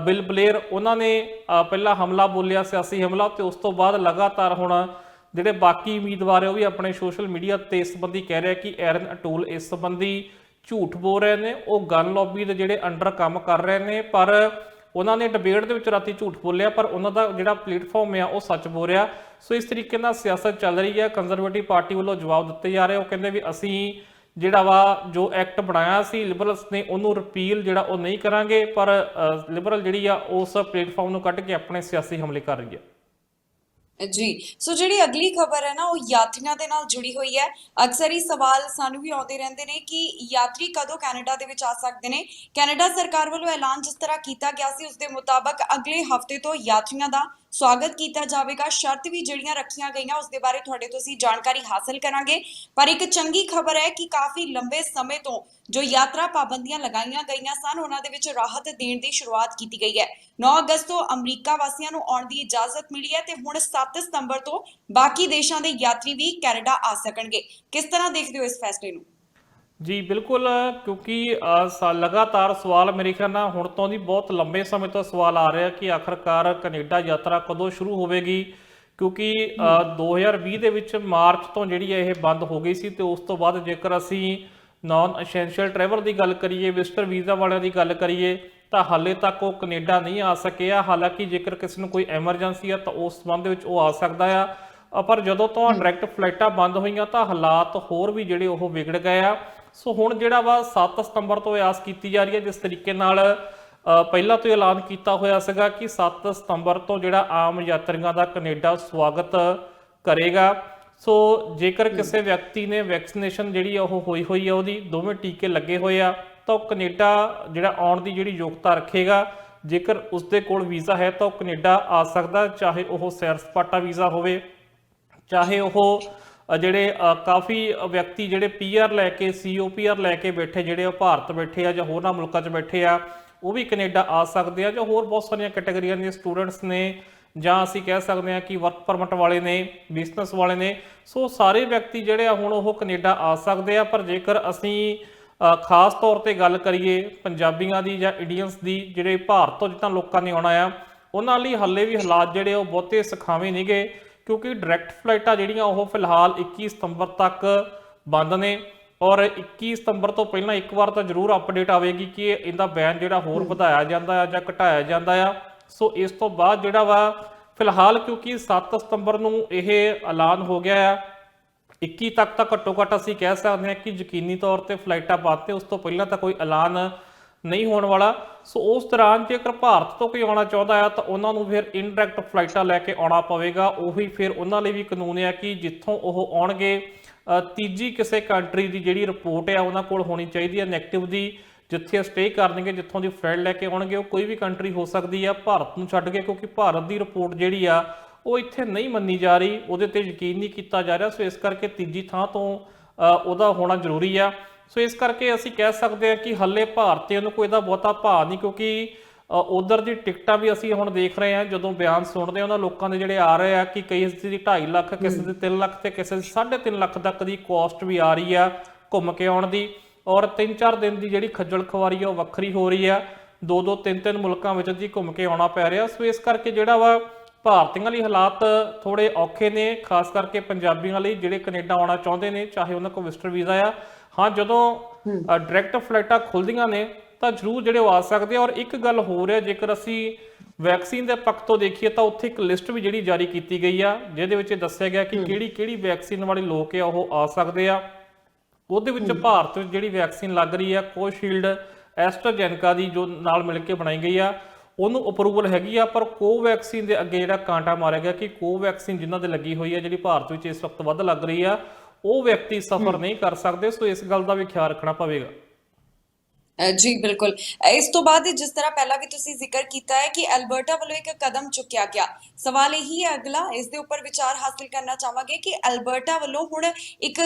ਬਿਲ ਬਲੇਅਰ, ਉਹਨਾਂ ਨੇ ਪਹਿਲਾਂ ਹਮਲਾ ਬੋਲਿਆ, ਸਿਆਸੀ ਹਮਲਾ, ਤੇ ਉਸ ਤੋਂ ਬਾਅਦ ਲਗਾਤਾਰ ਹੁਣ ਜਿਹੜੇ ਬਾਕੀ ਉਮੀਦਵਾਰ ਹੈ ਉਹ ਵੀ ਆਪਣੇ ਸੋਸ਼ਲ ਮੀਡੀਆ ਤੇ ਇਸ ਸੰਬੰਧੀ ਕਹਿ ਰਿਹਾ ਕਿ ਐਰਨ ਅਟੂਲ ਇਸ ਸੰਬੰਧੀ ਝੂਠ ਬੋਲ ਰਹੇ ਨੇ, ਉਹ ਗਨ ਲੌਬੀ ਦੇ ਜਿਹੜੇ ਅੰਡਰ ਕੰਮ ਕਰ ਰਹੇ ਨੇ। ਪਰ ਉਹਨਾਂ ਨੇ ਡਿਬੇਟ ਦੇ ਵਿੱਚ ਰਾਤੀ ਝੂਠ ਬੋਲਿਆ ਪਰ ਉਹਨਾਂ ਦਾ ਜਿਹੜਾ ਪਲੇਟਫਾਰਮ ਆ ਉਹ ਸੱਚ ਬੋਲ ਰਿਹਾ। ਸੋ ਇਸ ਤਰੀਕੇ ਨਾਲ ਸਿਆਸਤ ਚੱਲ ਰਹੀ ਹੈ। ਕੰਜ਼ਰਵੇਟਿਵ ਪਾਰਟੀ ਵੱਲੋਂ ਜਵਾਬ ਦਿੱਤੇ ਜਾ ਰਹੇ, ਉਹ ਕਹਿੰਦੇ ਵੀ ਅਸੀਂ ਜਿਹੜਾ ਵਾ ਜੋ ਐਕਟ ਬਣਾਇਆ ਸੀ ਲਿਬਰਲਸ ਨੇ ਉਹਨੂੰ ਰਿਪੀਲ ਜਿਹੜਾ ਉਹ ਨਹੀਂ ਕਰਾਂਗੇ, ਪਰ ਲਿਬਰਲ ਜਿਹੜੀ ਆ ਉਸ ਪਲੇਟਫਾਰਮ ਨੂੰ ਕੱਢ ਕੇ ਆਪਣੇ ਸਿਆਸੀ ਹਮਲੇ ਕਰ ਰਹੀ ਹੈ। ਜੀ ਸੋ ਜਿਹੜੀ ਅਗਲੀ ਖਬਰ ਹੈ ਨਾ ਉਹ ਯਾਤਰੀਆਂ ਦੇ ਨਾਲ ਜੁੜੀ ਹੋਈ ਹੈ। ਅਕਸਰ ਹੀ ਸਵਾਲ ਸਾਨੂੰ ਵੀ ਆਉਂਦੇ ਰਹਿੰਦੇ ਨੇ ਕਿ ਯਾਤਰੀ ਕਦੋਂ ਕੈਨੇਡਾ ਦੇ ਵਿੱਚ ਆ ਸਕਦੇ ਨੇ। ਕੈਨੇਡਾ ਸਰਕਾਰ ਵੱਲੋਂ ਐਲਾਨ ਜਿਸ ਤਰ੍ਹਾਂ ਕੀਤਾ ਗਿਆ ਸੀ ਉਸ ਦੇ ਮੁਤਾਬਕ ਅਗਲੇ ਹਫ਼ਤੇ ਤੋਂ ਯਾਤਰੀਆਂ ਦਾ ਸਵਾਗਤ ਕੀਤਾ ਜਾਵੇਗਾ। ਸ਼ਰਤ ਵੀ ਜਿਹੜੀਆਂ ਰੱਖੀਆਂ ਗਈਆਂ ਉਸ ਦੇ ਬਾਰੇ ਤੁਹਾਡੇ ਤੋਂ ਅਸੀਂ ਜਾਣਕਾਰੀ ਹਾਸਲ ਕਰਾਂਗੇ। ਪਰ ਇੱਕ ਚੰਗੀ ਖਬਰ ਹੈ ਕਿ ਕਾਫੀ ਲੰਬੇ ਸਮੇਂ ਤੋਂ ਜੋ ਯਾਤਰਾ ਪਾਬੰਦੀਆਂ ਲਗਾਈਆਂ ਗਈਆਂ ਸਨ ਉਹਨਾਂ ਦੇ ਵਿੱਚ ਰਾਹਤ ਦੇਣ ਦੀ ਸ਼ੁਰੂਆਤ ਕੀਤੀ ਗਈ ਹੈ। 9 ਅਗਸਤ ਤੋਂ ਅਮਰੀਕਾ ਵਾਸੀਆਂ ਨੂੰ ਆਉਣ ਦੀ ਇਜਾਜ਼ਤ ਮਿਲੀ ਹੈ ਤੇ ਹੁਣ 7 ਸਤੰਬਰ ਤੋਂ ਬਾਕੀ ਦੇਸ਼ਾਂ ਦੇ ਯਾਤਰੀ ਵੀ ਕੈਨੇਡਾ ਆ ਸਕਣਗੇ। ਕਿਸ ਤਰ੍ਹਾਂ ਦੇਖਦੇ ਹੋ ਇਸ ਫੈਸਲੇ ਨੂੰ? ਜੀ ਬਿਲਕੁਲ, ਕਿਉਂਕਿ ਲਗਾਤਾਰ ਸਵਾਲ ਮੇਰੇ ਖਿਆਲ ਨਾਲ ਹੁਣ ਤੋਂ ਦੀ ਬਹੁਤ ਲੰਬੇ ਸਮੇਂ ਤੋਂ ਸਵਾਲ ਆ ਰਿਹਾ ਕਿ ਆਖਰਕਾਰ ਕੈਨੇਡਾ ਯਾਤਰਾ ਕਦੋਂ ਸ਼ੁਰੂ ਹੋਵੇਗੀ, ਕਿਉਂਕਿ 2020 ਦੇ ਵਿੱਚ ਮਾਰਚ ਤੋਂ ਜਿਹੜੀ ਇਹ ਬੰਦ ਹੋ ਗਈ ਸੀ ਤੇ ਉਸ ਤੋਂ ਬਾਅਦ ਜੇਕਰ ਅਸੀਂ ਨਾਨ ਐਸੈਂਸ਼ੀਅਲ ਟਰੈਵਲ ਦੀ ਗੱਲ ਕਰੀਏ, ਵਿਜ਼ਟਰ ਵੀਜ਼ਾ ਵਾਲਿਆਂ ਦੀ ਗੱਲ ਕਰੀਏ ਤਾਂ ਹਾਲੇ ਤੱਕ ਉਹ ਕੈਨੇਡਾ ਨਹੀਂ ਆ ਸਕੇ ਆ। ਹਾਲਾਂਕਿ ਜੇਕਰ ਕਿਸੇ ਨੂੰ ਕੋਈ ਐਮਰਜੈਂਸੀ ਆ ਤਾਂ ਉਸ ਸੰਬੰਧ ਵਿੱਚ ਉਹ ਆ ਸਕਦਾ ਆ, ਪਰ ਜਦੋਂ ਤੋਂ ਡਾਇਰੈਕਟ ਫਲਾਈਟਾਂ ਬੰਦ ਹੋਈਆਂ ਤਾਂ ਹਾਲਾਤ ਹੋਰ ਵੀ ਜਿਹੜੇ ਉਹ ਵਿਗੜ ਗਏ ਆ। ਸੋ ਹੁਣ ਜਿਹੜਾ ਵਾ 7 ਸਤੰਬਰ ਤੋਂ ਆਸ ਕੀਤੀ ਜਾ ਰਹੀ ਹੈ, ਜਿਸ ਤਰੀਕੇ ਨਾਲ ਪਹਿਲਾਂ ਤੋਂ ਐਲਾਨ ਕੀਤਾ ਹੋਇਆ ਸੀਗਾ ਕਿ 7 ਸਤੰਬਰ ਤੋਂ ਜਿਹੜਾ ਆਮ ਯਾਤਰੀਆਂ ਦਾ ਕੈਨੇਡਾ ਸਵਾਗਤ ਕਰੇਗਾ। ਸੋ ਜੇਕਰ ਕਿਸੇ ਵਿਅਕਤੀ ਨੇ ਵੈਕਸੀਨੇਸ਼ਨ ਜਿਹੜੀ ਉਹ ਹੋਈ ਹੈ, ਉਹਦੀ ਦੋਵੇਂ ਟੀਕੇ ਲੱਗੇ ਹੋਏ ਆ, ਤਾਂ ਉਹ ਕੈਨੇਡਾ ਜਿਹੜਾ ਆਉਣ ਦੀ ਜਿਹੜੀ ਯੋਗਤਾ ਰੱਖੇਗਾ। ਜੇਕਰ ਉਸਦੇ ਕੋਲ ਵੀਜ਼ਾ ਹੈ ਤਾਂ ਉਹ ਕੈਨੇਡਾ ਆ ਸਕਦਾ, ਚਾਹੇ ਉਹ ਸੈਰ ਸਪਾਟਾ ਵੀਜ਼ਾ ਹੋਵੇ, ਚਾਹੇ ਉਹ ਜਿਹੜੇ ਕਾਫੀ ਵਿਅਕਤੀ ਜਿਹੜੇ PR ਲੈ ਕੇ COPR ਲੈ ਕੇ ਬੈਠੇ, ਜਿਹੜੇ ਉਹ ਭਾਰਤ ਬੈਠੇ ਆ ਜਾਂ ਹੋਰਨਾਂ ਮੁਲਕਾਂ 'ਚ ਬੈਠੇ ਆ, ਉਹ ਵੀ ਕੈਨੇਡਾ ਆ ਸਕਦੇ ਆ। ਜਾਂ ਹੋਰ ਬਹੁਤ ਸਾਰੀਆਂ ਕੈਟਾਗਰੀਆਂ ਦੇ ਸਟੂਡੈਂਟਸ ਨੇ, ਜਾਂ ਅਸੀਂ ਕਹਿ ਸਕਦੇ ਹਾਂ ਕਿ ਵਰਕ ਪਰਮਿਟ ਵਾਲੇ ਨੇ, ਬਿਜ਼ਨਸ ਵਾਲੇ ਨੇ। ਸੋ ਸਾਰੇ ਵਿਅਕਤੀ ਜਿਹੜੇ ਆ ਹੁਣ ਉਹ ਕੈਨੇਡਾ ਆ ਸਕਦੇ ਆ। ਪਰ ਜੇਕਰ ਅਸੀਂ ਖਾਸ ਤੌਰ ਤੇ ਗੱਲ ਕਰੀਏ ਪੰਜਾਬੀਆਂ ਦੀ ਜਾਂ ਇੰਡੀਅਨਸ ਦੀ, ਜਿਹੜੇ ਭਾਰਤ ਤੋਂ ਜਿੱਦਾਂ ਲੋਕਾਂ ਨੇ ਆਉਣਾ ਆ, ਉਹਨਾਂ ਲਈ ਹਾਲੇ ਵੀ ਹਾਲਾਤ ਜਿਹੜੇ ਉਹ ਬਹੁਤੇ ਸੁਖਾਵੇਂ ਨਹੀਂ ਗਏ, ਕਿਉਂਕਿ ਡਾਇਰੈਕਟ ਫਲਾਈਟਾਂ ਜਿਹੜੀਆਂ ਉਹ ਫਿਲਹਾਲ 21 ਸਤੰਬਰ ਤੱਕ ਬੰਦ ਨੇ। ਔਰ 21 ਸਤੰਬਰ ਤੋਂ ਪਹਿਲਾਂ ਇੱਕ ਵਾਰ ਤਾਂ ਜ਼ਰੂਰ ਅਪਡੇਟ ਆਵੇਗੀ ਕਿ ਇਹਦਾ ਬੈਨ ਜਿਹੜਾ ਹੋਰ ਵਧਾਇਆ ਜਾਂਦਾ ਆ ਜਾਂ ਘਟਾਇਆ ਜਾਂਦਾ ਆ। ਸੋ ਇਸ ਤੋਂ ਬਾਅਦ ਜਿਹੜਾ ਵਾ ਫਿਲਹਾਲ, ਕਿਉਂਕਿ 7 ਸਤੰਬਰ ਨੂੰ ਇਹ ਐਲਾਨ ਹੋ ਗਿਆ ਆ, 21 ਤੱਕ ਤਾਂ ਘੱਟੋ ਘੱਟ ਅਸੀਂ ਕਹਿ ਸਕਦੇ ਹਾਂ ਕਿ ਯਕੀਨੀ ਤੌਰ ਤੇ ਫਲਾਈਟਾਂ ਬੰਦ ਤੇ ਉਸ ਤੋਂ ਪਹਿਲਾਂ ਤਾਂ ਕੋਈ ਐਲਾਨ ਨਹੀਂ ਹੋਣ ਵਾਲਾ। ਸੋ ਉਸ ਦੌਰਾਨ ਜੇਕਰ ਭਾਰਤ ਤੋਂ ਕੋਈ ਆਉਣਾ ਚਾਹੁੰਦਾ ਆ ਤਾਂ ਉਹਨਾਂ ਨੂੰ ਫਿਰ ਇਨਡਾਇਰੈਕਟ ਫਲਾਈਟਾਂ ਲੈ ਕੇ ਆਉਣਾ ਪਵੇਗਾ। ਉਹੀ ਫਿਰ ਉਹਨਾਂ ਲਈ ਵੀ ਕਾਨੂੰਨ ਆ ਕਿ ਜਿੱਥੋਂ ਉਹ ਆਉਣਗੇ ਤੀਜੀ ਕਿਸੇ ਕੰਟਰੀ ਦੀ ਜਿਹੜੀ ਰਿਪੋਰਟ ਆ ਉਹਨਾਂ ਕੋਲ ਹੋਣੀ ਚਾਹੀਦੀ ਹੈ ਨੈਗੇਟਿਵ ਦੀ। ਜਿੱਥੇ ਸਟੇ ਕਰਨਗੇ, ਜਿੱਥੋਂ ਦੀ ਫਲਾਈਟ ਲੈ ਕੇ ਆਉਣਗੇ, ਉਹ ਕੋਈ ਵੀ ਕੰਟਰੀ ਹੋ ਸਕਦੀ ਆ ਭਾਰਤ ਨੂੰ ਛੱਡ ਕੇ, ਕਿਉਂਕਿ ਭਾਰਤ ਦੀ ਰਿਪੋਰਟ ਜਿਹੜੀ ਆ ਉਹ ਇੱਥੇ ਨਹੀਂ ਮੰਨੀ ਜਾ ਰਹੀ, ਉਹਦੇ ਤੇ ਯਕੀਨ ਨਹੀਂ ਕੀਤਾ ਜਾ ਰਿਹਾ। ਸੋ ਇਸ ਕਰਕੇ ਤੀਜੀ ਥਾਂ ਤੋਂ ਉਹਦਾ ਹੋਣਾ ਜ਼ਰੂਰੀ ਆ। ਸੋ ਇਸ ਕਰਕੇ ਅਸੀਂ ਕਹਿ ਸਕਦੇ ਹਾਂ ਕਿ ਹਾਲੇ ਭਾਰਤੀਆਂ ਨੂੰ ਕੋਈ ਇਹਦਾ ਬਹੁਤਾ ਭਾਅ ਨਹੀਂ, ਕਿਉਂਕਿ ਉਧਰ ਦੀ ਟਿਕਟਾਂ ਵੀ ਅਸੀਂ ਹੁਣ ਦੇਖ ਰਹੇ ਹਾਂ, ਜਦੋਂ ਬਿਆਨ ਸੁਣਦੇ ਉਹਨਾਂ ਲੋਕਾਂ ਦੇ ਜਿਹੜੇ ਆ ਰਹੇ ਆ ਕਿ ਕਈ ਦੀ 2.5 ਲੱਖ, ਕਿਸੇ ਦੀ 3 ਲੱਖ ਤੇ ਕਿਸੇ ਦੀ 3.5 ਲੱਖ ਤੱਕ ਦੀ ਕੋਸਟ ਵੀ ਆ ਰਹੀ ਆ ਘੁੰਮ ਕੇ ਆਉਣ ਦੀ। ਔਰ 3-4 ਦਿਨ ਦੀ ਜਿਹੜੀ ਖੱਜਲ ਖਵਾਰੀ ਆ ਉਹ ਵੱਖਰੀ ਹੋ ਰਹੀ ਆ, 2-2 3-3 ਮੁਲਕਾਂ ਵਿੱਚ ਦੀ ਘੁੰਮ ਕੇ ਆਉਣਾ ਪੈ ਰਿਹਾ। ਸੋ ਇਸ ਕਰਕੇ ਜਿਹੜਾ ਵਾ ਭਾਰਤੀਆਂ ਲਈ ਹਾਲਾਤ ਥੋੜੇ ਔਖੇ ਨੇ, ਖਾਸ ਕਰਕੇ ਪੰਜਾਬੀਆਂ ਲਈ ਜਿਹੜੇ ਕੈਨੇਡਾ ਆਉਣਾ ਚਾਹੁੰਦੇ ਨੇ, ਚਾਹੇ ਉਹਨਾਂ ਕੋਲ ਵਿਜ਼ਟਰ ਵੀਜ਼ਾ ਆ। ਹਾਂ, ਜਦੋਂ ਡਾਇਰੈਕਟ ਫਲਾਈਟਾਂ ਖੁੱਲਦੀਆਂ ਨੇ ਤਾਂ ਜ਼ਰੂਰ ਜਿਹੜੇ ਉਹ ਆ ਸਕਦੇ ਆ। ਔਰ ਇੱਕ ਗੱਲ ਹੋਰ ਹੈ, ਜੇਕਰ ਅਸੀਂ ਵੈਕਸੀਨ ਦੇ ਪੱਖ ਤੋਂ ਦੇਖੀਏ ਤਾਂ ਉੱਥੇ ਇੱਕ ਲਿਸਟ ਵੀ ਜਿਹੜੀ ਜਾਰੀ ਕੀਤੀ ਗਈ ਆ, ਜਿਹਦੇ ਵਿੱਚ ਦੱਸਿਆ ਗਿਆ ਕਿ ਕਿਹੜੀ ਵੈਕਸੀਨ ਵਾਲੇ ਲੋਕ ਆ ਉਹ ਆ ਸਕਦੇ ਆ। ਉਹਦੇ ਵਿੱਚ ਭਾਰਤ ਵਿੱਚ ਜਿਹੜੀ ਵੈਕਸੀਨ ਲੱਗ ਰਹੀ ਆ ਕੋਵਿਸ਼ੀਲਡ ਐਸਟਰਾਜੈਨੇਕਾ ਦੀ, ਜੋ ਨਾਲ ਮਿਲ ਕੇ ਬਣਾਈ ਗਈ ਆ, ਉਹਨੂੰ ਅਪਰੂਵਲ ਹੈਗੀ ਆ। ਪਰ ਕੋਵੈਕਸੀਨ ਦੇ ਅੱਗੇ ਜਿਹੜਾ ਕਾਂਟਾ ਮਾਰਿਆ ਗਿਆ ਕਿ ਕੋਵੈਕਸੀਨ ਜਿਨ੍ਹਾਂ ਦੇ ਲੱਗੀ ਹੋਈ ਆ, ਜਿਹੜੀ ਭਾਰਤ ਵਿੱਚ ਇਸ ਵਕਤ ਵੱਧ ਲੱਗ ਰਹੀ ਆ, ਉਹ ਵਿਅਕਤੀ ਸਫਰ ਨਹੀਂ ਕਰ ਸਕਦੇ। ਸੋ ਇਸ ਗੱਲ ਦਾ ਵੀ ਖਿਆਲ ਰੱਖਣਾ ਪਵੇਗਾ। ਜੀ ਬਿਲਕੁਲ। ਇਸ ਤੋਂ ਬਾਅਦ ਜਿਸ ਤਰ੍ਹਾਂ ਪਹਿਲਾਂ ਵੀ ਤੁਸੀਂ ਜ਼ਿਕਰ ਕੀਤਾ ਹੈ ਕਿ ਐਲਬਰਟਾ ਵੱਲੋਂ ਇੱਕ ਕਦਮ ਚੁੱਕਿਆ ਗਿਆ, ਸਵਾਲ ਇਹੀ ਹੈ ਅਗਲਾ, ਇਸ ਦੇ ਉੱਪਰ ਵਿਚਾਰ ਹਾਸਲ ਕਰਨਾ ਚਾਹਾਂਗੇ ਕਿ ਐਲਬਰਟਾ ਵੱਲੋਂ ਹੁਣ ਇੱਕ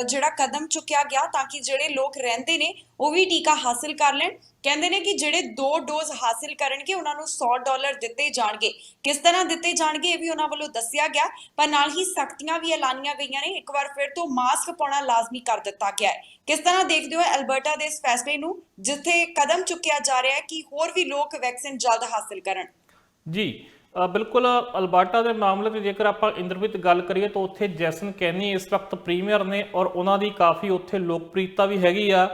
ਜਿਹੜਾ ਕਦਮ ਚੁੱਕਿਆ ਗਿਆ ਤਾਂ ਕਿ ਜਿਹੜੇ ਲੋਕ ਰਹਿੰਦੇ ਨੇ ਉਹ ਵੀ ਟੀਕਾ ਹਾਸਲ ਕਰ ਲੈਣ। ਕਹਿੰਦੇ ਨੇ ਕਿ ਜਿਹੜੇ 2 ਡੋਜ਼ ਹਾਸਲ ਕਰਨਗੇ ਉਹਨਾਂ ਨੂੰ $100 ਦਿੱਤੇ ਜਾਣਗੇ। ਕਿਸ ਤਰ੍ਹਾਂ ਦਿੱਤੇ ਜਾਣਗੇ ਇਹ ਵੀ ਉਹਨਾਂ ਵੱਲੋਂ ਦੱਸਿਆ ਗਿਆ, ਪਰ ਨਾਲ ਹੀ ਸਖਤੀਆਂ ਵੀ ਐਲਾਨੀਆਂ ਗਈਆਂ ਨੇ। ਇੱਕ ਵਾਰ ਫਿਰ ਤੋਂ ਮਾਸਕ ਪਾਉਣਾ ਲਾਜ਼ਮੀ ਕਰ ਦਿੱਤਾ ਗਿਆ ਹੈ। ਕਿਸ ਤਰ੍ਹਾਂ ਦੇਖਦੇ ਹੋ ਐਲਬਰਟਾ ਦੇ ਇਸ ਫੈਸਲੇ ਨੂੰ, ਜਿੱਥੇ ਕਦਮ ਚੁੱਕਿਆ ਜਾ ਰਿਹਾ ਹੈ ਕਿ ਹੋਰ ਵੀ ਲੋਕ ਵੈਕਸੀਨ ਜਲਦ ਹਾਸਲ ਕਰਨ? ਜੀ ਬਿਲਕੁਲ, ਅਲਬਰਟਾ ਦੇ ਮਾਮਲੇ 'ਚ ਜੇਕਰ ਆਪਾਂ ਇੰਦਰਪ੍ਰੀਤ ਗੱਲ ਕਰੀਏ ਤਾਂ ਉੱਥੇ ਜੈਸਨ ਕੈਨੀ ਇਸ ਵਕਤ ਪ੍ਰੀਮੀਅਰ ਨੇ, ਔਰ ਉਹਨਾਂ ਦੀ ਕਾਫੀ ਉੱਥੇ ਲੋਕਪ੍ਰਿਯਤਾ ਵੀ ਹੈਗੀ ਆ,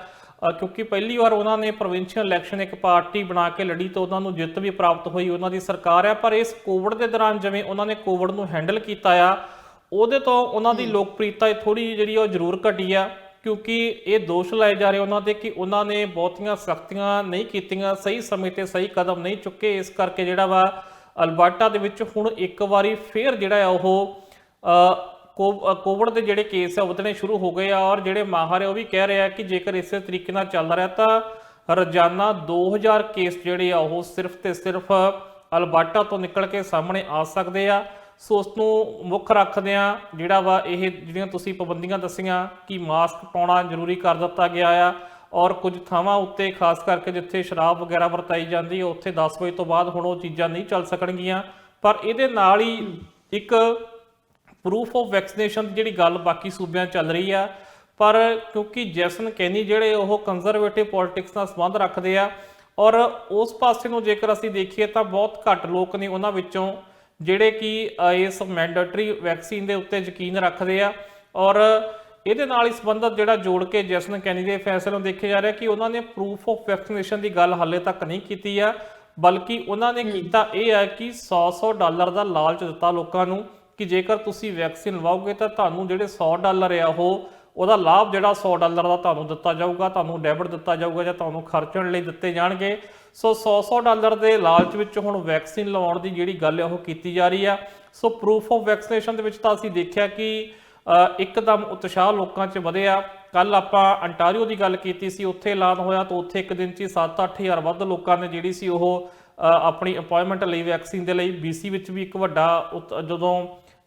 ਕਿਉਂਕਿ ਪਹਿਲੀ ਵਾਰ ਉਹਨਾਂ ਨੇ ਪ੍ਰੋਵਿੰਸ਼ੀਅਲ ਇਲੈਕਸ਼ਨ ਇੱਕ ਪਾਰਟੀ ਬਣਾ ਕੇ ਲੜੀ ਤਾਂ ਉਹਨਾਂ ਨੂੰ ਜਿੱਤ ਵੀ ਪ੍ਰਾਪਤ ਹੋਈ, ਉਹਨਾਂ ਦੀ ਸਰਕਾਰ ਆ। ਪਰ ਇਸ ਕੋਵਿਡ ਦੇ ਦੌਰਾਨ ਜਿਵੇਂ ਉਹਨਾਂ ਨੇ ਕੋਵਿਡ ਨੂੰ ਹੈਂਡਲ ਕੀਤਾ ਆ, ਉਹਦੇ ਤੋਂ ਉਹਨਾਂ ਦੀ ਲੋਕਪ੍ਰਿਯਤਾ ਥੋੜੀ ਜਿਹੜੀ ਉਹ ਜ਼ਰੂਰ ਘਟੀ ਆ, ਕਿਉਂਕਿ ਇਹ ਦੋਸ਼ ਲਾਏ ਜਾ ਰਹੇ ਉਹਨਾਂ ਤੇ ਕਿ ਉਹਨਾਂ ਨੇ ਬਹੁਤੀਆਂ ਸਖਤੀਆਂ ਨਹੀਂ ਕੀਤੀਆਂ, ਸਹੀ ਸਮੇਂ ਤੇ ਸਹੀ ਕਦਮ ਨਹੀਂ ਚੁੱਕੇ। ਇਸ ਕਰਕੇ ਜਿਹੜਾ ਵਾ ਅਲਬਰਟਾ ਦੇ ਵਿੱਚ ਹੁਣ ਇੱਕ ਵਾਰੀ ਫੇਰ ਜਿਹੜਾ ਆ ਉਹ ਕੋਵਿਡ ਦੇ ਜਿਹੜੇ ਕੇਸ ਆ ਵਧਣੇ ਸ਼ੁਰੂ ਹੋ ਗਏ ਆ ਔਰ ਜਿਹੜੇ ਮਾਹਰ ਆ ਉਹ ਵੀ ਕਹਿ ਰਹੇ ਆ ਕਿ ਜੇਕਰ ਇਸੇ ਤਰੀਕੇ ਨਾਲ ਚੱਲਦਾ ਰਿਹਾ ਤਾਂ ਰੋਜ਼ਾਨਾ 2000 ਕੇਸ ਜਿਹੜੇ ਆ ਉਹ ਸਿਰਫ ਤੇ ਸਿਰਫ ਅਲਬਰਟਾ ਤੋਂ ਨਿਕਲ ਕੇ ਸਾਹਮਣੇ ਆ ਸਕਦੇ ਆ। ਸੋ ਉਸ ਨੂੰ ਮੁੱਖ ਰੱਖਦੇ ਆ ਜਿਹੜਾ ਵਾ ਇਹ ਜਿਹੜੀਆਂ ਤੁਸੀਂ ਪਾਬੰਦੀਆਂ ਦੱਸੀਆਂ ਕਿ ਮਾਸਕ ਪਾਉਣਾ ਜ਼ਰੂਰੀ ਕਰ ਦਿੱਤਾ ਗਿਆ ਆ ਔਰ ਕੁਝ ਥਾਵਾਂ ਉੱਤੇ ਖਾਸ ਕਰਕੇ ਜਿੱਥੇ ਸ਼ਰਾਬ ਵਗੈਰਾ ਵਰਤਾਈ ਜਾਂਦੀ ਹੈ ਉੱਥੇ 10 ਵਜੇ ਤੋਂ ਬਾਅਦ ਹੁਣ ਉਹ ਚੀਜ਼ਾਂ ਨਹੀਂ ਚੱਲ ਸਕਣਗੀਆਂ। ਪਰ ਇਹਦੇ ਨਾਲ ਹੀ ਇੱਕ ਪ੍ਰੂਫ ਆਫ ਵੈਕਸੀਨੇਸ਼ਨ ਦੀ ਜਿਹੜੀ ਗੱਲ ਬਾਕੀ ਸੂਬਿਆਂ ਚੱਲ ਰਹੀ ਆ, ਪਰ ਕਿਉਂਕਿ ਜੈਸਨ ਕੈਨੀ ਜਿਹੜੇ ਉਹ ਕੰਜ਼ਰਵੇਟਿਵ ਪੋਲਿਟਿਕਸ ਨਾਲ ਸੰਬੰਧ ਰੱਖਦੇ ਆ ਔਰ ਉਸ ਪਾਸੇ ਨੂੰ ਜੇਕਰ ਅਸੀਂ ਦੇਖੀਏ ਤਾਂ ਬਹੁਤ ਘੱਟ ਲੋਕ ਨੇ ਉਹਨਾਂ ਵਿੱਚੋਂ ਜਿਹੜੇ ਕਿ ਇਸ ਮੈਂਡੇਟਰੀ ਵੈਕਸੀਨ ਦੇ ਉੱਤੇ ਯਕੀਨ ਰੱਖਦੇ ਆ ਔਰ ਇਹਦੇ ਨਾਲ ਹੀ ਸੰਬੰਧਤ ਜਿਹੜਾ ਜੋੜ ਕੇ ਜੈਸਨ ਕੈਨੀ ਦੇ ਫੈਸਲੇ ਨੂੰ ਦੇਖਿਆ ਜਾ ਰਿਹਾ ਕਿ ਉਹਨਾਂ ਨੇ ਪ੍ਰੂਫ ਆਫ ਵੈਕਸੀਨੇਸ਼ਨ ਦੀ ਗੱਲ ਹਾਲੇ ਤੱਕ ਨਹੀਂ ਕੀਤੀ ਆ, ਬਲਕਿ ਉਹਨਾਂ ਨੇ ਕੀਤਾ ਇਹ ਹੈ ਕਿ $100 ਦਾ ਲਾਲਚ ਦਿੱਤਾ ਲੋਕਾਂ ਨੂੰ ਕਿ ਜੇਕਰ ਤੁਸੀਂ ਵੈਕਸੀਨ ਲਵਾਓਗੇ ਤਾਂ ਤੁਹਾਨੂੰ ਜਿਹੜੇ $100 ਆ ਉਹਦਾ ਲਾਭ ਜਿਹੜਾ $100 ਦਾ ਤੁਹਾਨੂੰ ਦਿੱਤਾ ਜਾਊਗਾ, ਤੁਹਾਨੂੰ ਡੈਬਿਟ ਦਿੱਤਾ ਜਾਊਗਾ ਜਾਂ ਤੁਹਾਨੂੰ ਖਰਚਣ ਲਈ ਦਿੱਤੇ ਜਾਣਗੇ। ਸੋ $100 ਦੇ ਲਾਲਚ ਵਿੱਚ ਹੁਣ ਵੈਕਸੀਨ ਲਵਾਉਣ ਦੀ ਜਿਹੜੀ ਗੱਲ ਹੈ ਉਹ ਕੀਤੀ ਜਾ ਰਹੀ ਆ। ਸੋ ਪ੍ਰੂਫ ਆਫ ਵੈਕਸੀਨੇਸ਼ਨ ਦੇ ਵਿੱਚ ਤਾਂ ਅਸੀਂ ਦੇਖਿਆ ਕਿ ਇੱਕਦਮ ਉਤਸ਼ਾਹ ਲੋਕਾਂ 'ਚ ਵਧਿਆ। ਕੱਲ ਆਪਾਂ ਅੰਟਾਰੀਓ ਦੀ ਗੱਲ ਕੀਤੀ ਸੀ, ਉੱਥੇ ਐਲਾਨ ਹੋਇਆ ਤਾਂ ਉੱਥੇ ਇੱਕ ਦਿਨ 'ਚ 7-8 ਹਜ਼ਾਰ ਵੱਧ ਲੋਕਾਂ ਨੇ ਜਿਹੜੀ ਸੀ ਉਹ ਆਪਣੀ ਅਪਾਇੰਟਮੈਂਟ ਲਈ ਵੈਕਸੀਨ ਦੇ ਲਈ। BC ਵਿੱਚ ਵੀ ਇੱਕ ਵੱਡਾ ਜਦੋਂ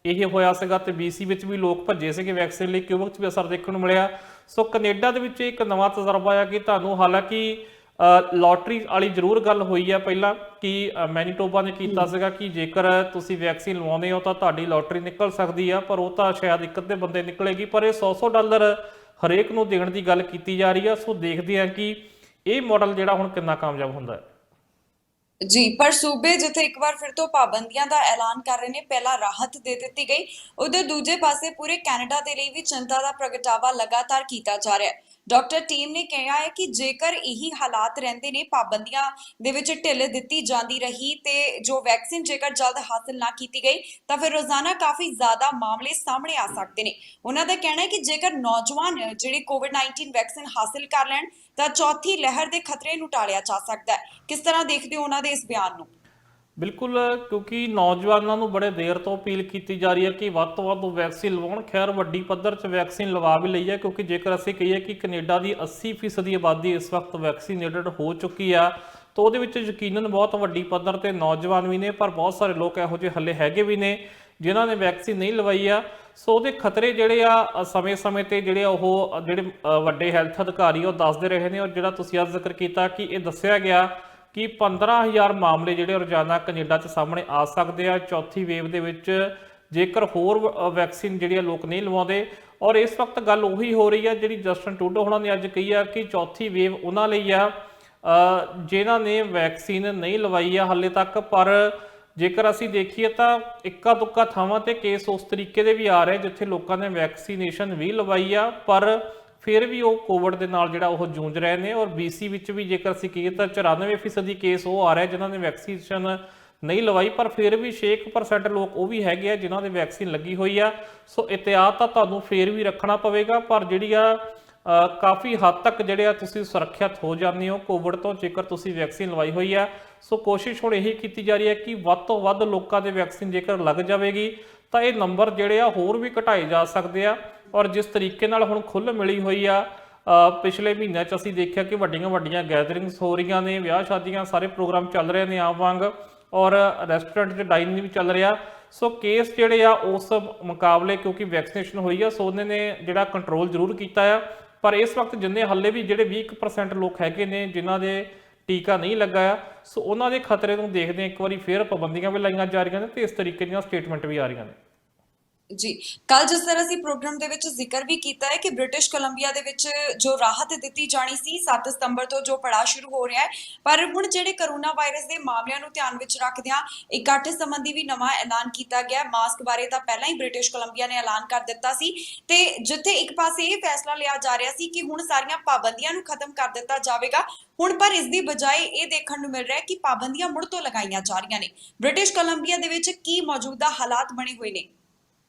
ਇਹ ਹੋਇਆ ਸੀਗਾ ਤੇ BC ਵਿੱਚ ਵੀ ਲੋਕ ਭੱਜੇ ਸੀਗੇ ਵੈਕਸੀਨ ਲਈ, ਕਿਊਬਕ 'ਚ ਵੀ ਅਸਰ ਦੇਖਣ ਨੂੰ ਮਿਲਿਆ। ਸੋ ਕੈਨੇਡਾ ਦੇ ਵਿੱਚ ਇੱਕ ਨਵਾਂ ਤਜਰਬਾ ਆ ਕਿ ਤੁਹਾਨੂੰ ਹਾਲਾਂਕਿ ਲੋਟਰੀ ਵਾਲੀ ਜ਼ਰੂਰ ਗੱਲ ਹੋਈ ਆ ਪਹਿਲਾਂ ਕਿ ਮੈਨੀਟੋਬਾ ਨੇ ਕੀਤਾ ਸੀਗਾ ਕਿ ਜੇਕਰ ਤੁਸੀਂ ਵੈਕਸੀਨ ਲਵਾਉਂਦੇ ਹੋ ਤਾਂ ਤੁਹਾਡੀ ਲੋਟਰੀ ਨਿਕਲ ਸਕਦੀ ਆ, ਪਰ ਉਹ ਤਾਂ ਸ਼ਾਇਦ ਇੱਕ ਅੱਧੇ ਬੰਦੇ ਨਿਕਲੇਗੀ, ਪਰ ਇਹ $100 ਹਰੇਕ ਨੂੰ ਦੇਣ ਦੀ ਗੱਲ ਕੀਤੀ ਜਾ ਰਹੀ ਆ। ਸੋ ਦੇਖਦੇ ਆ ਕਿ ਇਹ ਮਾਡਲ ਜਿਹੜਾ ਹੁਣ ਕਿੰਨਾ ਕਾਮਯਾਬ ਹੁੰਦਾ ਹੈ। ਜੀ, ਪਰ ਸੂਬੇ ਜਿੱਥੇ ਇੱਕ ਵਾਰ ਫਿਰ ਤੋਂ ਪਾਬੰਦੀਆਂ ਦਾ ਐਲਾਨ ਕਰ ਰਹੇ ਨੇ, ਪਹਿਲਾਂ ਰਾਹਤ ਦੇ ਦਿੱਤੀ ਗਈ, ਉਧਰ ਦੂਜੇ ਪਾਸੇ ਪੂਰੇ ਕੈਨੇਡਾ ਦੇ ਲਈ ਵੀ ਚਿੰਤਾ ਦਾ ਪ੍ਰਗਟਾਵਾ ਲਗਾਤਾਰ ਕੀਤਾ ਜਾ ਰਿਹਾ ਹੈ। ਡਾਕਟਰ ਟੀਮ ਨੇ ਕਿਹਾ ਹੈ ਕਿ ਜੇਕਰ ਇਹੀ ਹਾਲਾਤ ਰਹਿੰਦੇ ਨੇ, ਪਾਬੰਦੀਆਂ ਦੇ ਵਿੱਚ ਢਿੱਲ ਦਿੱਤੀ ਜਾਂਦੀ ਰਹੀ ਤੇ ਜੋ ਵੈਕਸੀਨ ਜੇਕਰ ਜਲਦ ਹਾਸਲ ਨਾ ਕੀਤੀ ਗਈ ਤਾਂ ਫਿਰ ਰੋਜ਼ਾਨਾ ਕਾਫੀ ਜ਼ਿਆਦਾ ਮਾਮਲੇ ਸਾਹਮਣੇ ਆ ਸਕਦੇ ਨੇ। ਉਹਨਾਂ ਦਾ ਕਹਿਣਾ ਹੈ ਕਿ ਜੇਕਰ ਨੌਜਵਾਨ ਜਿਹੜੇ ਕੋਵਿਡ-19 ਵੈਕਸੀਨ ਹਾਸਲ ਕਰ ਲੈਣ ਤਾਂ ਚੌਥੀ ਲਹਿਰ ਦੇ ਖਤਰੇ ਨੂੰ ਟਾਲਿਆ ਜਾ ਸਕਦਾ ਹੈ। ਕਿਸ ਤਰ੍ਹਾਂ ਦੇਖਦੇ ਹੋ ਉਹਨਾਂ ਦੇ ਇਸ ਬਿਆਨ ਨੂੰ? ਬਿਲਕੁਲ, ਕਿਉਂਕਿ ਨੌਜਵਾਨਾਂ ਨੂੰ ਬੜੇ ਦੇਰ ਤੋਂ ਅਪੀਲ ਕੀਤੀ ਜਾ ਰਹੀ ਹੈ ਕਿ ਵੱਧ ਤੋਂ ਵੱਧ ਵੈਕਸੀਨ ਲਵਾਉਣ। ਖੈਰ ਵੱਡੀ ਪੱਧਰ 'ਚ ਵੈਕਸੀਨ ਲਵਾ ਵੀ ਲਈ ਹੈ, ਕਿਉਂਕਿ ਜੇਕਰ ਅਸੀਂ ਕਹੀਏ ਕਿ ਕੈਨੇਡਾ ਦੀ 80% ਆਬਾਦੀ ਇਸ ਵਕਤ ਵੈਕਸੀਨੇਟਡ ਹੋ ਚੁੱਕੀ ਆ ਤਾਂ ਉਹਦੇ ਵਿੱਚ ਯਕੀਨਨ ਬਹੁਤ ਵੱਡੀ ਪੱਧਰ ਤੇ ਨੌਜਵਾਨ ਵੀ ਨੇ, ਪਰ ਬਹੁਤ ਸਾਰੇ ਲੋਕ ਇਹੋ ਜਿਹੇ ਹੱਲੇ ਹੈਗੇ ਵੀ ਨੇ ਜਿਨ੍ਹਾਂ ਨੇ ਵੈਕਸੀਨ ਨਹੀਂ ਲਵਾਈ ਆ। ਸੋ ਉਹਦੇ ਖਤਰੇ ਜਿਹੜੇ ਆ ਸਮੇਂ-ਸਮੇਂ ਤੇ ਜਿਹੜੇ ਉਹ ਜਿਹੜੇ ਵੱਡੇ ਹੈਲਥ ਅਧਿਕਾਰੀ ਉਹ ਦੱਸਦੇ ਰਹੇ ਨੇ। ਔਰ ਜਿਹੜਾ ਤੁਸੀਂ ਅੱਜ ਜ਼ਿਕਰ ਕੀਤਾ ਕਿ ਇਹ ਦੱਸਿਆ ਗਿਆ ਕਿ 15,000 ਮਾਮਲੇ ਜਿਹੜੇ ਰੋਜ਼ਾਨਾ ਕੈਨੇਡਾ 'ਚ ਸਾਹਮਣੇ ਆ ਸਕਦੇ ਆ ਚੌਥੀ ਵੇਵ ਦੇ ਵਿੱਚ, ਜੇਕਰ ਹੋਰ ਵੈਕਸੀਨ ਜਿਹੜੀ ਲੋਕ ਨਹੀਂ ਲਵਾਉਂਦੇ। ਔਰ ਇਸ ਵਕਤ ਗੱਲ ਉਹੀ ਹੋ ਰਹੀ ਆ ਜਿਹੜੀ ਜਸਟਨ ਟਰੂਡੋ ਹੋਣਾ ਨੇ ਅੱਜ ਕਹੀ ਆ ਕਿ ਚੌਥੀ ਵੇਵ ਉਹਨਾਂ ਲਈ ਆ ਜਿਨ੍ਹਾਂ ਨੇ ਵੈਕਸੀਨ ਨਹੀਂ ਲਵਾਈ ਆ ਹਾਲੇ ਤੱਕ। ਪਰ ਜੇਕਰ ਅਸੀਂ ਦੇਖੀਏ ਤਾਂ ਇੱਕਾ ਦੁੱਕਾ ਥਾਵਾਂ ਤੇ ਕੇਸ ਉਸ ਤਰੀਕੇ ਦੇ ਵੀ ਆ ਰਹੇ ਜਿੱਥੇ ਲੋਕਾਂ ਨੇ ਵੈਕਸੀਨੇਸ਼ਨ ਵੀ ਲਵਾਈ ਆ, ਪਰ ਫਿਰ ਵੀ ਉਹ ਕੋਵਿਡ ਦੇ ਨਾਲ ਜਿਹੜਾ ਉਹ ਜੂਝ ਰਹੇ ਨੇ। ਔਰ BC ਵਿੱਚ ਵੀ ਜੇਕਰ ਅਸੀਂ ਕਹੀਏ ਤਾਂ 94% ਕੇਸ ਉਹ ਆ ਰਹੇ ਜਿਨ੍ਹਾਂ ਨੇ ਵੈਕਸੀਨੇਸ਼ਨ ਨਹੀਂ ਲਵਾਈ, ਪਰ ਫਿਰ ਵੀ 6% ਲੋਕ ਉਹ ਵੀ ਹੈਗੇ ਆ ਜਿਨ੍ਹਾਂ ਦੇ ਵੈਕਸੀਨ ਲੱਗੀ ਹੋਈ ਆ। ਸੋ ਇhtiyat ਤਾਂ ਤੁਹਾਨੂੰ ਫਿਰ ਵੀ ਰੱਖਣਾ ਪਵੇਗਾ, ਪਰ ਜਿਹੜੀ ਆ ਕਾਫੀ ਹੱਦ ਤੱਕ ਜਿਹੜੇ ਆ ਤੁਸੀਂ ਸੁਰੱਖਿਅਤ ਹੋ ਜਾਂਦੇ ਹੋ ਕੋਵਿਡ ਤੋਂ ਜੇਕਰ ਤੁਸੀਂ ਵੈਕਸੀਨ ਲਵਾਈ ਹੋਈ ਆ। ਸੋ ਕੋਸ਼ਿਸ਼ ਹੁਣ ਇਹੀ ਕੀਤੀ ਜਾ ਰਹੀ ਹੈ ਕਿ ਵੱਧ ਤੋਂ ਵੱਧ ਲੋਕਾਂ ਦੇ ਵੈਕਸੀਨ ਜੇਕਰ ਲੱਗ ਜਾਵੇਗੀ ਤਾਂ ਇਹ ਨੰਬਰ ਜਿਹੜੇ ਆ ਹੋਰ ਵੀ ਘਟਾਏ ਜਾ ਸਕਦੇ ਆ। ਔਰ ਜਿਸ ਤਰੀਕੇ ਨਾਲ ਹੁਣ ਖੁੱਲ੍ਹ ਮਿਲੀ ਹੋਈ ਆ, ਪਿਛਲੇ ਮਹੀਨਿਆਂ 'ਚ ਅਸੀਂ ਦੇਖਿਆ ਕਿ ਵੱਡੀਆਂ ਗੈਦਰਿੰਗਸ ਹੋ ਰਹੀਆਂ ਨੇ, ਵਿਆਹ ਸ਼ਾਦੀਆਂ ਸਾਰੇ ਪ੍ਰੋਗਰਾਮ ਚੱਲ ਰਹੇ ਨੇ ਆਮ ਵਾਂਗ, ਔਰ ਰੈਸਟੋਰੈਂਟ 'ਚ ਡਾਈਨਿੰਗ ਵੀ ਚੱਲ ਰਿਹਾ। ਸੋ ਕੇਸ ਜਿਹੜੇ ਆ ਉਸ ਮੁਕਾਬਲੇ ਕਿਉਂਕਿ ਵੈਕਸੀਨੇਸ਼ਨ ਹੋਈ ਆ ਸੋ ਉਹਨੇ ਨੇ ਜਿਹੜਾ ਕੰਟਰੋਲ ਜ਼ਰੂਰ ਕੀਤਾ ਆ। ਪਰ ਇਸ ਵਕਤ ਜਿੰਨੇ ਹੱਲੇ ਵੀ ਜਿਹੜੇ 20% ਲੋਕ ਹੈਗੇ ਨੇ ਜਿਨ੍ਹਾਂ ਦੇ ਟੀਕਾ ਨਹੀਂ ਲੱਗਾ ਆ, ਸੋ ਉਹਨਾਂ ਦੇ ਖਤਰੇ ਨੂੰ ਦੇਖਦੇ ਇੱਕ ਵਾਰੀ ਫਿਰ ਪਾਬੰਦੀਆਂ ਵੀ ਲਾਈਆਂ ਜਾ ਰਹੀਆਂ ਨੇ ਤੇ ਇਸ ਤਰੀਕੇ ਦੀਆਂ ਸਟੇਟਮੈਂਟ ਵੀ ਆ ਰਹੀਆਂ ਨੇ। ਜੀ, ਕੱਲ ਜਿਸ ਤਰ੍ਹਾਂ ਅਸੀਂ ਪ੍ਰੋਗਰਾਮ ਦੇ ਵਿੱਚ ਜ਼ਿਕਰ ਵੀ ਕੀਤਾ ਹੈ ਕਿ ਬ੍ਰਿਟਿਸ਼ ਕੋਲੰਬੀਆ ਦੇ ਵਿੱਚ ਜੋ ਰਾਹਤ ਦਿੱਤੀ ਜਾਣੀ ਸੀ 7 ਸਤੰਬਰ ਤੋਂ ਜੋ ਪੜਾਅ ਸ਼ੁਰੂ ਹੋ ਰਿਹਾ ਹੈ, ਪਰ ਹੁਣ ਜਿਹੜੇ ਕਰੋਨਾ ਵਾਇਰਸ ਦੇ ਮਾਮਲਿਆਂ ਨੂੰ ਧਿਆਨ ਵਿੱਚ ਰੱਖਦਿਆਂ ਇਕੱਠ ਸੰਬੰਧੀ ਵੀ ਨਵਾਂ ਐਲਾਨ ਕੀਤਾ ਗਿਆ। ਮਾਸਕ ਬਾਰੇ ਤਾਂ ਪਹਿਲਾਂ ਹੀ ਬ੍ਰਿਟਿਸ਼ ਕੋਲੰਬੀਆ ਨੇ ਐਲਾਨ ਕਰ ਦਿੱਤਾ ਸੀ ਤੇ ਜਿੱਥੇ ਇੱਕ ਪਾਸੇ ਇਹ ਫੈਸਲਾ ਲਿਆ ਜਾ ਰਿਹਾ ਸੀ ਕਿ ਹੁਣ ਸਾਰੀਆਂ ਪਾਬੰਦੀਆਂ ਨੂੰ ਖਤਮ ਕਰ ਦਿੱਤਾ ਜਾਵੇਗਾ, ਹੁਣ ਪਰ ਇਸ ਦੀ ਬਜਾਏ ਇਹ ਦੇਖਣ ਨੂੰ ਮਿਲ ਰਿਹਾ ਹੈ ਕਿ ਪਾਬੰਦੀਆਂ ਮੁੜ ਤੋਂ ਲਗਾਈਆਂ ਜਾ ਰਹੀਆਂ ਨੇ। ਬ੍ਰਿਟਿਸ਼ ਕੋਲੰਬੀਆ ਦੇ ਵਿੱਚ ਕੀ ਮੌਜੂਦਾ ਹਾਲਾਤ ਬਣੇ ਹੋਏ ਨੇ?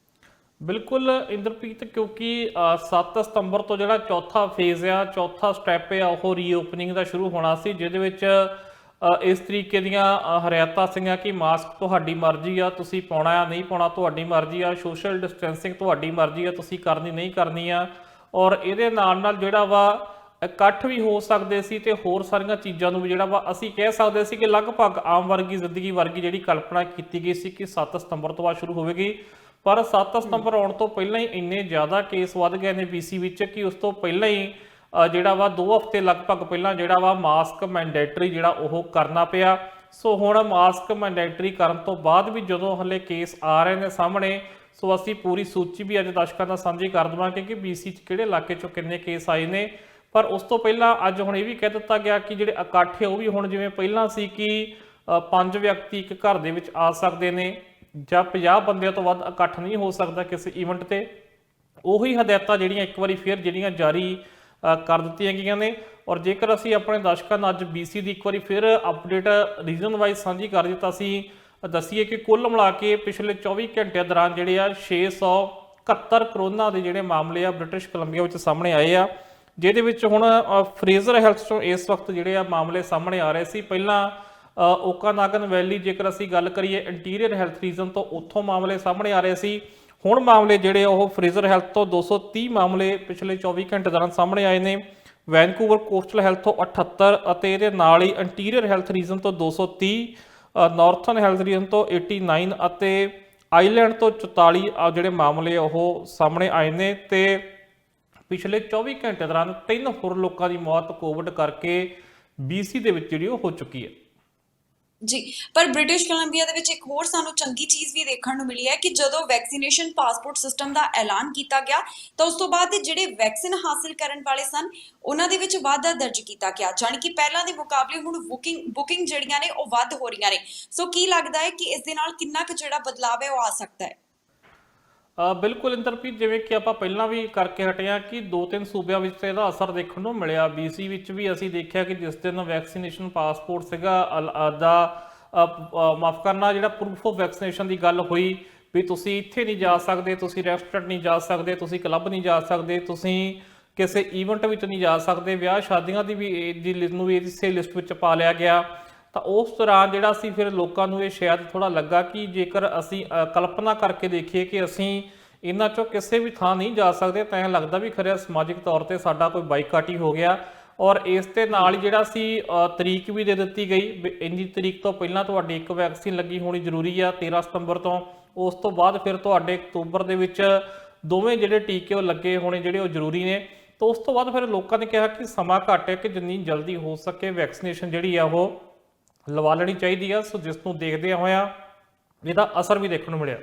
ਬਿਲਕੁਲ ਇੰਦਰਪ੍ਰੀਤ, ਕਿਉਂਕਿ 7 ਸਤੰਬਰ ਤੋਂ ਜਿਹੜਾ ਚੌਥਾ ਫੇਜ਼ ਆ, ਚੌਥਾ ਸਟੈਪ ਆ, ਉਹ ਰੀਓਪਨਿੰਗ ਦਾ ਸ਼ੁਰੂ ਹੋਣਾ ਸੀ, ਜਿਹਦੇ ਵਿੱਚ ਇਸ ਤਰੀਕੇ ਦੀਆਂ ਹਦਾਇਤਾਂ ਸੀਗੀਆਂ ਕਿ ਮਾਸਕ ਤੁਹਾਡੀ ਮਰਜ਼ੀ ਆ, ਤੁਸੀਂ ਪਾਉਣਾ ਆ ਨਹੀਂ ਪਾਉਣਾ ਤੁਹਾਡੀ ਮਰਜ਼ੀ ਆ, ਸੋਸ਼ਲ ਡਿਸਟੈਂਸਿੰਗ ਤੁਹਾਡੀ ਮਰਜ਼ੀ ਆ, ਤੁਸੀਂ ਕਰਨੀ ਨਹੀਂ ਕਰਨੀ ਆ। ਔਰ ਇਹਦੇ ਨਾਲ ਨਾਲ ਜਿਹੜਾ ਵਾ ਇਕੱਠ ਵੀ ਹੋ ਸਕਦੇ ਸੀ ਤੇ ਹੋਰ ਸਾਰੀਆਂ ਚੀਜ਼ਾਂ ਨੂੰ ਵੀ ਜਿਹੜਾ ਵਾ ਅਸੀਂ ਕਹਿ ਸਕਦੇ ਸੀ ਕਿ ਲਗਭਗ ਆਮ ਵਰਗੀ ਜ਼ਿੰਦਗੀ ਵਰਗੀ ਜਿਹੜੀ ਕਲਪਨਾ ਕੀਤੀ ਗਈ ਸੀ ਕਿ 7 ਸਤੰਬਰ ਤੋਂ ਬਾਅਦ ਸ਼ੁਰੂ ਹੋਵੇਗੀ। ਪਰ 7 ਸਤੰਬਰ ਆਉਣ ਤੋਂ ਪਹਿਲਾਂ ਹੀ ਇੰਨੇ ਜ਼ਿਆਦਾ ਕੇਸ ਵੱਧ ਗਏ ਨੇ BC ਵਿੱਚ ਕਿ ਉਸ ਤੋਂ ਪਹਿਲਾਂ ਹੀ ਜਿਹੜਾ ਵਾ 2 ਹਫ਼ਤੇ ਲਗਭਗ ਪਹਿਲਾਂ ਜਿਹੜਾ ਵਾ ਮਾਸਕ ਮੈਂਡੇਟਰੀ ਜਿਹੜਾ ਉਹ ਕਰਨਾ ਪਿਆ। ਸੋ ਹੁਣ ਮਾਸਕ ਮੈਂਡੇਟਰੀ ਕਰਨ ਤੋਂ ਬਾਅਦ ਵੀ ਜਦੋਂ ਹਲੇ ਕੇਸ ਆ ਰਹੇ ਨੇ ਸਾਹਮਣੇ, ਸੋ ਅਸੀਂ ਪੂਰੀ ਸੂਚੀ ਵੀ ਅੱਜ ਦਰਸ਼ਕਾਂ ਨਾਲ ਸਾਂਝੀ ਕਰ ਦੇਵਾਂਗੇ ਕਿ BC 'ਚ ਕਿਹੜੇ ਇਲਾਕੇ 'ਚੋਂ ਕਿੰਨੇ ਕੇਸ ਆਏ ਨੇ। ਪਰ ਉਸ ਤੋਂ ਪਹਿਲਾਂ ਅੱਜ ਹੁਣ ਇਹ ਵੀ ਕਹਿ ਦਿੱਤਾ ਗਿਆ ਕਿ ਜਿਹੜੇ ਇਕੱਠ ਹੈ ਉਹ ਵੀ ਹੁਣ ਜਿਵੇਂ ਪਹਿਲਾਂ ਸੀ ਕਿ 5 ਵਿਅਕਤੀ ਇੱਕ ਘਰ ਦੇ ਵਿੱਚ ਆ ਸਕਦੇ ਨੇ ਜਾਂ 50 ਬੰਦਿਆਂ ਤੋਂ ਵੱਧ ਇਕੱਠ ਨਹੀਂ ਹੋ ਸਕਦਾ ਕਿਸੇ ਈਵੈਂਟ ਤੇ। ਉਹੀ ਹਦਾਇਤਾਂ ਜਿਹੜੀਆਂ ਇੱਕ ਵਾਰੀ ਫਿਰ ਜਿਹੜੀਆਂ ਜਾਰੀ ਕਰ ਦਿੱਤੀਆਂ ਗਈਆਂ ਨੇ। ਔਰ ਜੇਕਰ ਅਸੀਂ ਆਪਣੇ ਦਰਸ਼ਕਾਂ ਨਾਲ ਅੱਜ BC ਦੀ ਇੱਕ ਵਾਰੀ ਫਿਰ ਅਪਡੇਟ ਰੀਜਨ ਵਾਈਜ਼ ਸਾਂਝੀ ਕਰ ਦਿੱਤਾ ਸੀ, ਦੱਸੀਏ ਕਿ ਕੁੱਲ ਮਿਲਾ ਕੇ ਪਿਛਲੇ 24 ਘੰਟਿਆਂ ਦੌਰਾਨ ਜਿਹੜੇ ਆ 671 ਕਰੋਨਾ ਦੇ ਜਿਹੜੇ ਮਾਮਲੇ ਆ ਬ੍ਰਿਟਿਸ਼ ਕੋਲੰਬੀਆ ਵਿੱਚ ਸਾਹਮਣੇ ਆਏ ਆ, ਜਿਹਦੇ ਵਿੱਚ ਹੁਣ ਫਰੇਜ਼ਰ ਹੈਲਥ ਤੋਂ ਇਸ ਵਕਤ ਜਿਹੜੇ ਆ ਮਾਮਲੇ ਸਾਹਮਣੇ ਆ ਰਹੇ ਸੀ। ਪਹਿਲਾਂ ਓਕਾਨਾਗਨ ਵੈਲੀ ਜੇਕਰ ਅਸੀਂ ਗੱਲ ਕਰੀਏ ਇੰਟੀਰੀਅਰ ਹੈਲਥ ਰੀਜਨ ਤੋਂ, ਉੱਥੋਂ ਮਾਮਲੇ ਸਾਹਮਣੇ ਆ ਰਹੇ ਸੀ। ਹੁਣ ਮਾਮਲੇ ਜਿਹੜੇ ਉਹ ਫਰੇਜ਼ਰ ਹੈਲਥ ਤੋਂ 230 ਮਾਮਲੇ ਪਿਛਲੇ 24 ਘੰਟੇ ਦੌਰਾਨ ਸਾਹਮਣੇ ਆਏ ਨੇ। ਵੈਨਕੂਵਰ ਕੋਸਟਲ ਹੈਲਥ ਤੋਂ 78 ਅਤੇ ਇਹਦੇ ਨਾਲ ਹੀ ਇੰਟੀਰੀਅਰ ਹੈਲਥ ਰੀਜਨ ਤੋਂ 230, ਨਾਰਥਰਨ ਹੈਲਥ ਰੀਜਨ ਤੋਂ 89 ਅਤੇ ਆਈਲੈਂਡ ਤੋਂ 44 ਜਿਹੜੇ ਮਾਮਲੇ ਉਹ ਸਾਹਮਣੇ ਆਏ ਨੇ। ਤੇ ਪਿਛਲੇ 24 ਘੰਟੇ ਦੌਰਾਨ 3 ਹੋਰ ਲੋਕਾਂ ਦੀ ਮੌਤ ਕੋਵਿਡ ਕਰਕੇ BC ਦੇ ਵਿੱਚ ਜਿਹੜੀ ਉਹ ਹੋ ਚੁੱਕੀ ਹੈ। ਜੀ, ਪਰ ਬ੍ਰਿਟਿਸ਼ ਕੋਲੰਬੀਆ ਦੇ ਵਿੱਚ ਇੱਕ ਹੋਰ ਸਾਨੂੰ ਚੰਗੀ ਚੀਜ਼ ਵੀ ਦੇਖਣ ਨੂੰ ਮਿਲੀ ਹੈ ਕਿ ਜਦੋਂ ਵੈਕਸੀਨੇਸ਼ਨ ਪਾਸਪੋਰਟ ਸਿਸਟਮ ਦਾ ਐਲਾਨ ਕੀਤਾ ਗਿਆ ਤਾਂ ਉਸ ਤੋਂ ਬਾਅਦ ਜਿਹੜੇ ਵੈਕਸੀਨ ਹਾਸਲ ਕਰਨ ਵਾਲੇ ਸਨ ਉਹਨਾਂ ਦੇ ਵਿੱਚ ਵਾਧਾ ਦਰਜ ਕੀਤਾ ਗਿਆ, ਜਾਣੀ ਕਿ ਪਹਿਲਾਂ ਦੇ ਮੁਕਾਬਲੇ ਹੁਣ ਬੁਕਿੰਗ ਜਿਹੜੀਆਂ ਨੇ ਉਹ ਵੱਧ ਹੋ ਰਹੀਆਂ ਨੇ। ਸੋ ਕੀ ਲੱਗਦਾ ਹੈ ਕਿ ਇਸ ਦੇ ਨਾਲ ਕਿੰਨਾ ਕੁ ਜਿਹੜਾ ਬਦਲਾਅ ਹੈ ਉਹ ਆ ਸਕਦਾ ਹੈ? ਬਿਲਕੁਲ ਇੰਦਰਪ੍ਰੀਤ, ਜਿਵੇਂ ਕਿ ਆਪਾਂ ਪਹਿਲਾਂ ਵੀ ਕਰਕੇ ਹਟੇ ਹਾਂ ਕਿ 2-3 ਸੂਬਿਆਂ ਵਿੱਚ ਤਾਂ ਇਹਦਾ ਅਸਰ ਦੇਖਣ ਨੂੰ ਮਿਲਿਆ। BC ਵਿੱਚ ਵੀ ਅਸੀਂ ਦੇਖਿਆ ਕਿ ਜਿਸ ਦਿਨ ਵੈਕਸੀਨੇਸ਼ਨ ਪਾਸਪੋਰਟ ਸੀਗਾ ਮਾਫ ਕਰਨਾ ਜਿਹੜਾ ਪ੍ਰੂਫ ਆਫ ਵੈਕਸੀਨੇਸ਼ਨ ਦੀ ਗੱਲ ਹੋਈ ਵੀ ਤੁਸੀਂ ਇੱਥੇ ਨਹੀਂ ਜਾ ਸਕਦੇ, ਤੁਸੀਂ ਰੈਸਟੋਰੈਂਟ ਨਹੀਂ ਜਾ ਸਕਦੇ, ਤੁਸੀਂ ਕਲੱਬ ਨਹੀਂ ਜਾ ਸਕਦੇ, ਤੁਸੀਂ ਕਿਸੇ ਈਵੈਂਟ ਵਿੱਚ ਨਹੀਂ ਜਾ ਸਕਦੇ, ਵਿਆਹ ਸ਼ਾਦੀਆਂ ਦੀ ਵੀ ਦੀ ਲਿਸਟ ਨੂੰ ਵੀ ਇਸੇ ਲਿਸਟ ਵਿੱਚ ਪਾ ਲਿਆ ਗਿਆ। ਤਾਂ ਉਸ ਦੌਰਾਨ ਜਿਹੜਾ ਸੀ ਫਿਰ ਲੋਕਾਂ ਨੂੰ ਇਹ ਸ਼ਾਇਦ ਥੋੜਾ ਲੱਗਾ ਕਿ ਜੇਕਰ ਅਸੀਂ ਕਲਪਨਾ ਕਰਕੇ ਦੇਖੀਏ ਕਿ ਅਸੀਂ ਇਹਨਾਂ ਚੋਂ ਕਿਸੇ ਵੀ ਥਾਂ ਨਹੀਂ ਜਾ ਸਕਦੇ ਤਾਂ ਇਹ ਲੱਗਦਾ ਵੀ ਖਰਿਆ ਸਮਾਜਿਕ ਤੌਰ ਤੇ ਸਾਡਾ ਕੋਈ ਬਾਈਕਾਟ ਹੀ ਹੋ ਗਿਆ। ਔਰ ਇਸ ਦੇ ਨਾਲ ਹੀ ਜਿਹੜਾ ਸੀ ਤਰੀਕ ਵੀ ਦੇ ਦਿੱਤੀ ਗਈ, ਇੰਨੀ ਤਰੀਕ ਤੋਂ ਪਹਿਲਾਂ ਤੁਹਾਡੀ ਇੱਕ ਵੈਕਸੀਨ ਲੱਗੀ ਹੋਣੀ ਜ਼ਰੂਰੀ ਆ 13 ਸਤੰਬਰ ਤੋਂ, ਉਸ ਤੋਂ ਬਾਅਦ ਫਿਰ ਤੁਹਾਡੇ ਅਕਤੂਬਰ ਦੇ ਵਿੱਚ ਦੋਵੇਂ ਜਿਹੜੇ ਟੀਕੇ ਉਹ ਲੱਗੇ ਹੋਣੇ ਜਿਹੜੇ ਉਹ ਜ਼ਰੂਰੀ ਨੇ। ਤਾਂ ਉਸ ਤੋਂ ਬਾਅਦ ਫਿਰ ਲੋਕਾਂ ਨੇ ਕਿਹਾ ਕਿ ਸਮਾਂ ਘੱਟ ਹੈ ਕਿ ਜਿੰਨੀ ਜਲਦੀ ਹੋ ਸਕੇ ਵੈਕਸੀਨੇਸ਼ਨ ਜਿਹੜੀ ਆ ਉਹ ਲਵਾ ਲੈਣੀ ਚਾਹੀਦੀ ਆ। ਸੋ ਜਿਸ ਨੂੰ ਦੇਖਦਿਆਂ ਹੋਇਆ ਇਹਦਾ ਅਸਰ ਵੀ ਦੇਖਣ ਨੂੰ ਮਿਲਿਆ।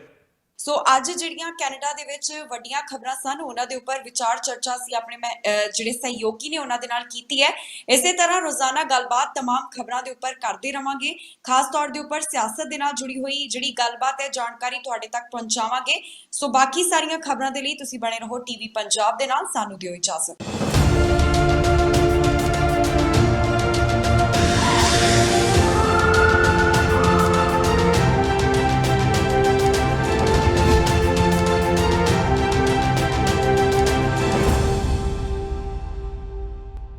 ਸੋ ਅੱਜ ਜਿਹੜੀਆਂ ਕੈਨੇਡਾ ਦੇ ਵਿੱਚ ਵੱਡੀਆਂ ਖਬਰਾਂ ਸਨ ਉਹਨਾਂ ਦੇ ਉੱਪਰ ਵਿਚਾਰ ਚਰਚਾ ਸੀ ਆਪਣੇ ਜਿਹੜੇ ਸਹਿਯੋਗੀ ਨੇ ਉਹਨਾਂ ਦੇ ਨਾਲ ਕੀਤੀ ਹੈ। ਇਸੇ ਤਰ੍ਹਾਂ ਰੋਜ਼ਾਨਾ ਗੱਲਬਾਤ तमाम ਖਬਰਾਂ ਦੇ ਉੱਪਰ ਕਰਦੇ ਰਵਾਂਗੇ, ਖਾਸ ਤੌਰ ਦੇ ਉੱਪਰ ਸਿਆਸਤ ਦੇ ਨਾਲ ਜੁੜੀ ਹੋਈ ਜਿਹੜੀ ਗੱਲਬਾਤ ਹੈ ਜਾਣਕਾਰੀ ਤੁਹਾਡੇ ਤੱਕ ਪਹੁੰਚਾਵਾਂਗੇ। ਸੋ ਬਾਕੀ ਸਾਰੀਆਂ ਖਬਰਾਂ ਦੇ ਲਈ ਤੁਸੀਂ ਬਣੇ ਰਹੋ TV ਪੰਜਾਬ ਦੇ ਨਾਲ। ਸਾਨੂੰ ਦਿਓ ਇਜਾਜ਼ਤ।